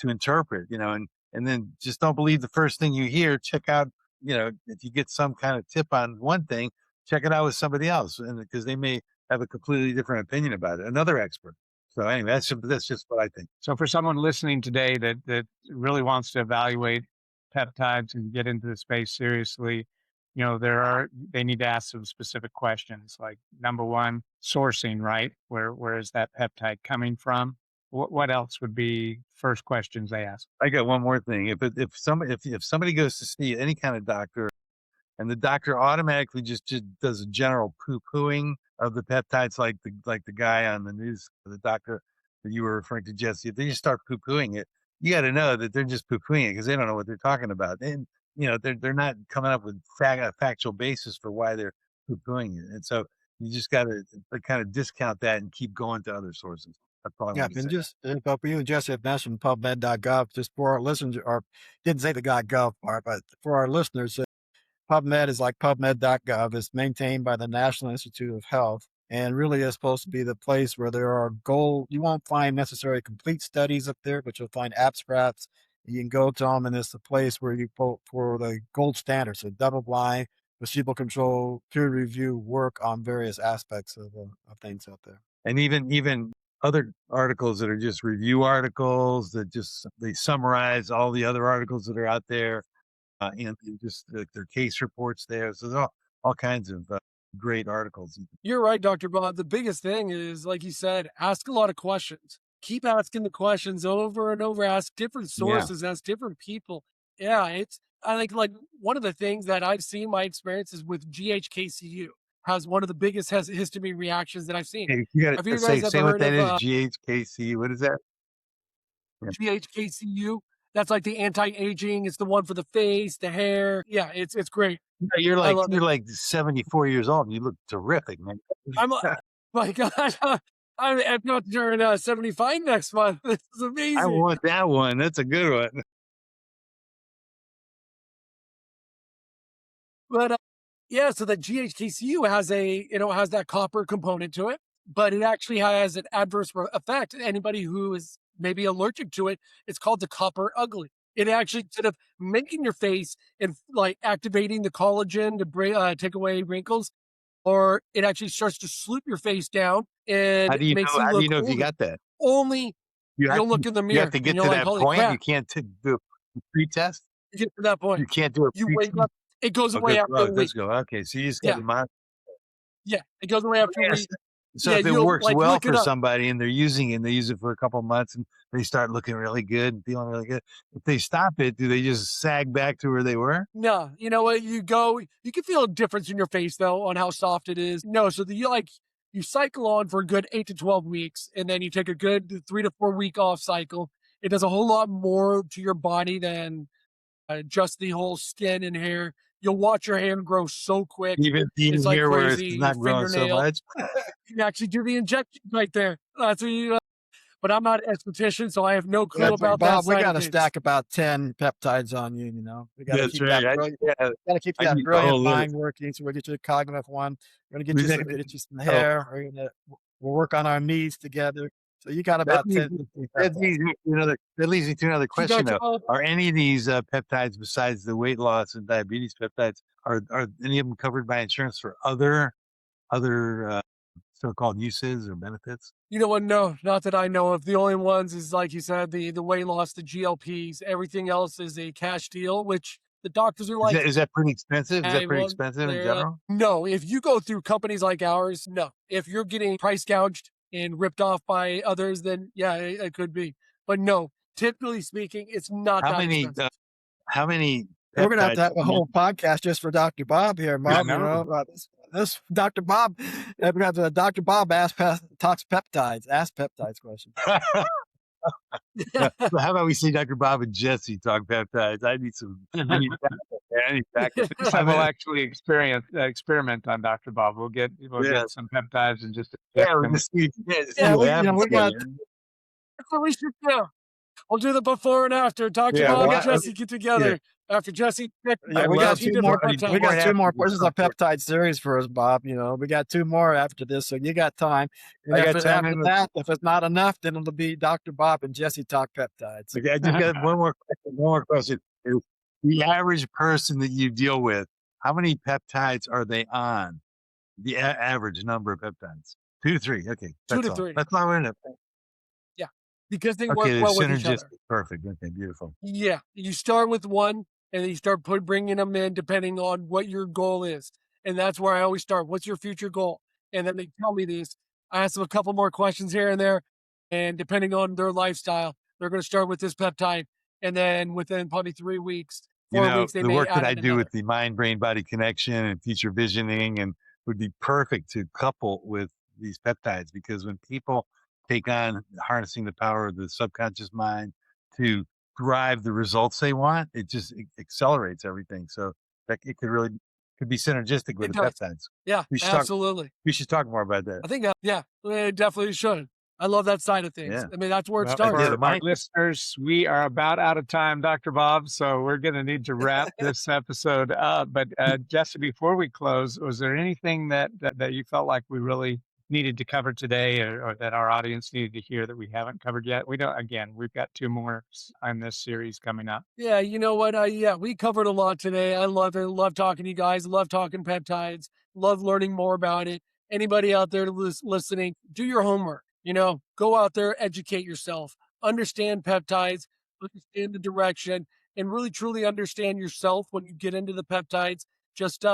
[SPEAKER 4] interpret, and then just don't believe the first thing you hear. Check out, if you get some kind of tip on one thing, check it out with somebody else, and because they may have a completely different opinion about it, another expert. So anyway, that's just what I think.
[SPEAKER 3] So for someone listening today that really wants to evaluate peptides and get into the space seriously, they need to ask some specific questions. Like number one, sourcing, right? Where is that peptide coming from? What else would be first questions they ask?
[SPEAKER 4] I got one more thing. If somebody goes to see any kind of doctor, and the doctor automatically just does a general poo-pooing of the peptides, like the guy on the news, the doctor that you were referring to, Jesse, if they just start poo-pooing it, you got to know that they're just poo-pooing it because they don't know what they're talking about. And, they're not coming up with a factual basis for why they're poo-pooing it. And so you just got to kind of discount that and keep going to other sources. That's all I
[SPEAKER 1] Yeah,
[SPEAKER 4] want to
[SPEAKER 1] and
[SPEAKER 4] say.
[SPEAKER 1] just but you and Jesse have mentioned PubMed.gov. Just for our listeners, or didn't say the .gov part, but for our listeners, PubMed is like PubMed.gov. It's maintained by the National Institute of Health, and really is supposed to be the place where there are you won't find necessarily complete studies up there, but you'll find abstracts. You can go to them, and it's the place where you vote for the gold standard, so double-blind, placebo-controlled, peer-review work on various aspects of things out there.
[SPEAKER 4] And even other articles that are just review articles that they summarize all the other articles that are out there, and just their case reports there. So there's all kinds of great articles.
[SPEAKER 2] You're right, Dr. Bob. The biggest thing is, like you said, ask a lot of questions. Keep asking the questions over and over. Ask different
[SPEAKER 4] Yeah.
[SPEAKER 2] sources, ask different people. Yeah, I think like one of the things that I've seen my experiences with GHKCU has one of the biggest histamine reactions that I've seen.
[SPEAKER 4] Hey, you got
[SPEAKER 2] Have
[SPEAKER 4] to
[SPEAKER 2] you guys
[SPEAKER 4] say
[SPEAKER 2] ever
[SPEAKER 4] what
[SPEAKER 2] heard
[SPEAKER 4] that
[SPEAKER 2] of
[SPEAKER 4] is. GHKC. What is that? Yeah.
[SPEAKER 2] GHKCU? That's like the anti-aging. It's the one for the face, the hair. Yeah, it's great.
[SPEAKER 4] You're
[SPEAKER 2] I love it.
[SPEAKER 4] like 74 years old. And you look terrific, man.
[SPEAKER 2] I'm my God, I'm about to turn 75 next month. This is
[SPEAKER 4] I
[SPEAKER 2] amazing.
[SPEAKER 4] want that one. That's a good one.
[SPEAKER 2] But yeah, so the GHKCU has has that copper component to it, but it actually has an adverse effect. Anybody who is maybe allergic to it, it's called the copper ugly. It actually instead of making your face and like activating the collagen to take away wrinkles, or it actually starts to sloop your face down and
[SPEAKER 4] How do you
[SPEAKER 2] makes
[SPEAKER 4] know?
[SPEAKER 2] you
[SPEAKER 4] How do you
[SPEAKER 2] look
[SPEAKER 4] know if you
[SPEAKER 2] older.
[SPEAKER 4] got that?
[SPEAKER 2] Only you'll look in the
[SPEAKER 4] You have
[SPEAKER 2] mirror
[SPEAKER 4] to
[SPEAKER 2] and
[SPEAKER 4] get
[SPEAKER 2] you're
[SPEAKER 4] to
[SPEAKER 2] like,
[SPEAKER 4] that
[SPEAKER 2] holy
[SPEAKER 4] point. You
[SPEAKER 2] crap.
[SPEAKER 4] can't do a pre-test.
[SPEAKER 2] You get to that point.
[SPEAKER 4] You can't do a
[SPEAKER 2] You
[SPEAKER 4] pre-test.
[SPEAKER 2] wake up, it goes away after a week.
[SPEAKER 4] Let's go. Okay, so you just got
[SPEAKER 2] Yeah.
[SPEAKER 4] to monitor.
[SPEAKER 2] Yeah. It goes away after a
[SPEAKER 4] Yes.
[SPEAKER 2] week.
[SPEAKER 4] So
[SPEAKER 2] Yeah,
[SPEAKER 4] if it
[SPEAKER 2] you'll
[SPEAKER 4] works
[SPEAKER 2] like
[SPEAKER 4] well
[SPEAKER 2] look it
[SPEAKER 4] for
[SPEAKER 2] up.
[SPEAKER 4] somebody and they're using it and they use it for a couple of months and they start looking really good and feeling really good, if they stop it, do they just sag back to where they were?
[SPEAKER 2] No, you know what? You can feel a difference in your face though on how soft it is. No, so you cycle on for a good 8 to 12 weeks and then you take a good 3 to 4 week off cycle. It does a whole lot more to your body than just the whole skin and hair. You'll watch your hair grow so quick.
[SPEAKER 4] Even
[SPEAKER 2] It's like
[SPEAKER 4] here where it's
[SPEAKER 2] crazy. Your
[SPEAKER 4] not growing so
[SPEAKER 2] fingernail.
[SPEAKER 4] much.
[SPEAKER 2] You can actually do the injection right there. That's what you. But I'm not an esthetician, so I have no clue about that
[SPEAKER 1] Bob, we
[SPEAKER 2] side
[SPEAKER 1] got
[SPEAKER 2] of
[SPEAKER 1] to
[SPEAKER 2] things.
[SPEAKER 1] stack about 10 peptides on you. We got to
[SPEAKER 4] That's
[SPEAKER 1] keep
[SPEAKER 4] right.
[SPEAKER 1] that. Got to keep
[SPEAKER 4] I
[SPEAKER 1] that
[SPEAKER 4] need the
[SPEAKER 1] brilliant
[SPEAKER 4] whole
[SPEAKER 1] mind
[SPEAKER 4] list.
[SPEAKER 1] working. So we'll get you a cognitive one. We're gonna
[SPEAKER 4] We've
[SPEAKER 1] get you some hair. We'll work on our knees together. So you got about 10.
[SPEAKER 4] That leads me to another question,
[SPEAKER 2] Dr.
[SPEAKER 4] though.
[SPEAKER 2] Bob,
[SPEAKER 4] Are any of these peptides, besides the weight loss and diabetes peptides, are any of them covered by insurance for other so-called uses or benefits?
[SPEAKER 2] you know what? No, not that I know of. The only ones is like you said, the weight loss, the GLPs. Everything else is a cash deal, which the doctors are like,
[SPEAKER 4] Is that pretty expensive? Is that pretty
[SPEAKER 2] well,
[SPEAKER 4] expensive in
[SPEAKER 2] they're,
[SPEAKER 4] general?
[SPEAKER 2] no, if you go through companies like ours, no. If you're getting price gouged and ripped off by others, then yeah, it could be. But no, typically speaking, it's not
[SPEAKER 4] How
[SPEAKER 2] that
[SPEAKER 4] many
[SPEAKER 2] expensive.
[SPEAKER 4] how many
[SPEAKER 1] We're gonna have to
[SPEAKER 4] peptides?
[SPEAKER 1] have a whole podcast just for Dr. Bob here, Bob.
[SPEAKER 4] know.
[SPEAKER 1] This Dr. Bob. We're gonna have to Dr. Bob talks peptides. Ask peptides questions.
[SPEAKER 4] So how about we see Dr. Bob and Jesse talk peptides? I need some. Yeah, exactly.
[SPEAKER 3] Next
[SPEAKER 4] I
[SPEAKER 3] time we'll
[SPEAKER 4] mean,
[SPEAKER 3] actually experiment on Dr. Bob. We'll get
[SPEAKER 4] yeah,
[SPEAKER 3] some peptides and just
[SPEAKER 4] yeah,
[SPEAKER 3] inject
[SPEAKER 4] we'll
[SPEAKER 3] him.
[SPEAKER 4] just see
[SPEAKER 2] Yeah,
[SPEAKER 4] what
[SPEAKER 1] we,
[SPEAKER 4] happens
[SPEAKER 1] we
[SPEAKER 4] to
[SPEAKER 1] got,
[SPEAKER 4] you.
[SPEAKER 2] that's what we should do. We'll do the before and after. Dr.
[SPEAKER 3] Yeah,
[SPEAKER 2] Bob
[SPEAKER 1] we
[SPEAKER 2] and
[SPEAKER 1] got,
[SPEAKER 2] Jesse get
[SPEAKER 4] Yeah,
[SPEAKER 2] together after Jesse
[SPEAKER 4] I
[SPEAKER 1] we got
[SPEAKER 4] love
[SPEAKER 2] 15
[SPEAKER 1] two more,
[SPEAKER 2] different
[SPEAKER 4] before,
[SPEAKER 1] we
[SPEAKER 4] before
[SPEAKER 2] peptides.
[SPEAKER 1] got
[SPEAKER 4] and
[SPEAKER 1] two
[SPEAKER 4] after.
[SPEAKER 1] more
[SPEAKER 4] It's
[SPEAKER 1] courses
[SPEAKER 4] so
[SPEAKER 1] of
[SPEAKER 4] important.
[SPEAKER 1] peptide series for us, Bob. We got two more after this, so you got time. And
[SPEAKER 4] I
[SPEAKER 1] if
[SPEAKER 4] got
[SPEAKER 1] it's
[SPEAKER 4] time.
[SPEAKER 1] after that, if it's not enough, then it'll be Dr. Bob and Jesse talk peptides.
[SPEAKER 4] Okay, I just got one more question. One more question. Is the average person that you deal with, how many peptides are they on? The average number of peptides? 2 to 3. Okay,
[SPEAKER 2] 2
[SPEAKER 4] that's
[SPEAKER 2] to
[SPEAKER 4] all.
[SPEAKER 2] 3.
[SPEAKER 4] That's all we're in it.
[SPEAKER 2] Yeah. Because they
[SPEAKER 4] Okay,
[SPEAKER 2] work
[SPEAKER 4] they're
[SPEAKER 2] well with each other.
[SPEAKER 4] synergistic. Perfect. Okay, beautiful.
[SPEAKER 2] Yeah. You start with one and then you start bringing them in depending on what your goal is. And that's where I always start. What's your future goal? And then they tell me these. I ask them a couple more questions here and there. And depending on their lifestyle, they're going to start with this peptide. And then within probably 3 weeks,
[SPEAKER 4] You
[SPEAKER 2] 4
[SPEAKER 4] know,
[SPEAKER 2] weeks, they
[SPEAKER 4] the
[SPEAKER 2] may
[SPEAKER 4] work that
[SPEAKER 2] add
[SPEAKER 4] I
[SPEAKER 2] in
[SPEAKER 4] do
[SPEAKER 2] another.
[SPEAKER 4] with the mind brain body connection and future visioning and would be perfect to couple with these peptides because when people take on harnessing the power of the subconscious mind to drive the results they want, it just accelerates everything. So that it could be synergistic with
[SPEAKER 2] It
[SPEAKER 4] the
[SPEAKER 2] does.
[SPEAKER 4] peptides.
[SPEAKER 2] Yeah,
[SPEAKER 4] We should talk
[SPEAKER 2] absolutely.
[SPEAKER 4] we should talk more about that.
[SPEAKER 2] I think that, yeah, it definitely should. I love that side of things.
[SPEAKER 4] Yeah.
[SPEAKER 2] I mean, that's where it
[SPEAKER 3] Well,
[SPEAKER 2] starts.
[SPEAKER 4] Yeah, the
[SPEAKER 3] for our
[SPEAKER 4] mind
[SPEAKER 3] listeners, we are about out of time, Dr. Bob, so we're going to need to wrap this episode up. But Jesse, before we close, was there anything that you felt like we really needed to cover today, or that our audience needed to hear that we haven't covered yet? We don't. Again, we've got two more on this series coming up.
[SPEAKER 2] Yeah, you know what? Yeah, we covered a lot today. I love it. Love talking to you guys. Love talking peptides. Love learning more about it. Anybody out there listening, do your homework. Go out there, educate yourself, understand peptides, understand the direction, and really truly understand yourself when you get into the peptides. Just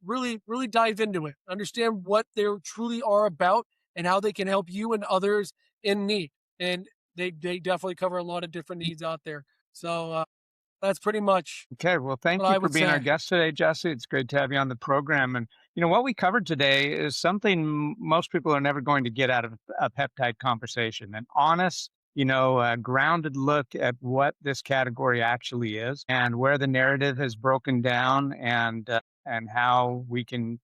[SPEAKER 2] really, really dive into it. Understand what they truly are about and how they can help you and others in need. And they definitely cover a lot of different needs out there. So that's pretty much
[SPEAKER 3] Okay, well,
[SPEAKER 2] what
[SPEAKER 3] thank you
[SPEAKER 2] I
[SPEAKER 3] for
[SPEAKER 2] would
[SPEAKER 3] being our
[SPEAKER 2] say.
[SPEAKER 3] guest today, Jesse. It's great to have you on the program. And what we covered today is something most people are never going to get out of a peptide conversation. An honest, grounded look at what this category actually is and where the narrative has broken down, and how we can,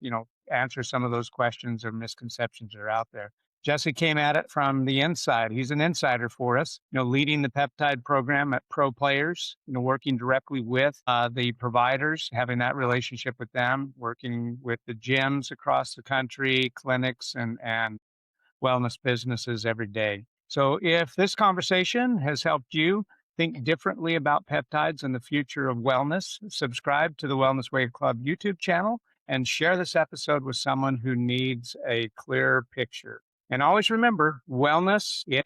[SPEAKER 3] answer some of those questions or misconceptions that are out there. Jesse came at it from the inside. He's an insider for us, leading the peptide program at Pro Players, working directly with the providers, having that relationship with them, working with the gyms across the country, clinics, and wellness businesses every day. So if this conversation has helped you think differently about peptides and the future of wellness, subscribe to the Wellness Way Club YouTube channel and share this episode with someone who needs a clear picture. And always remember, wellness is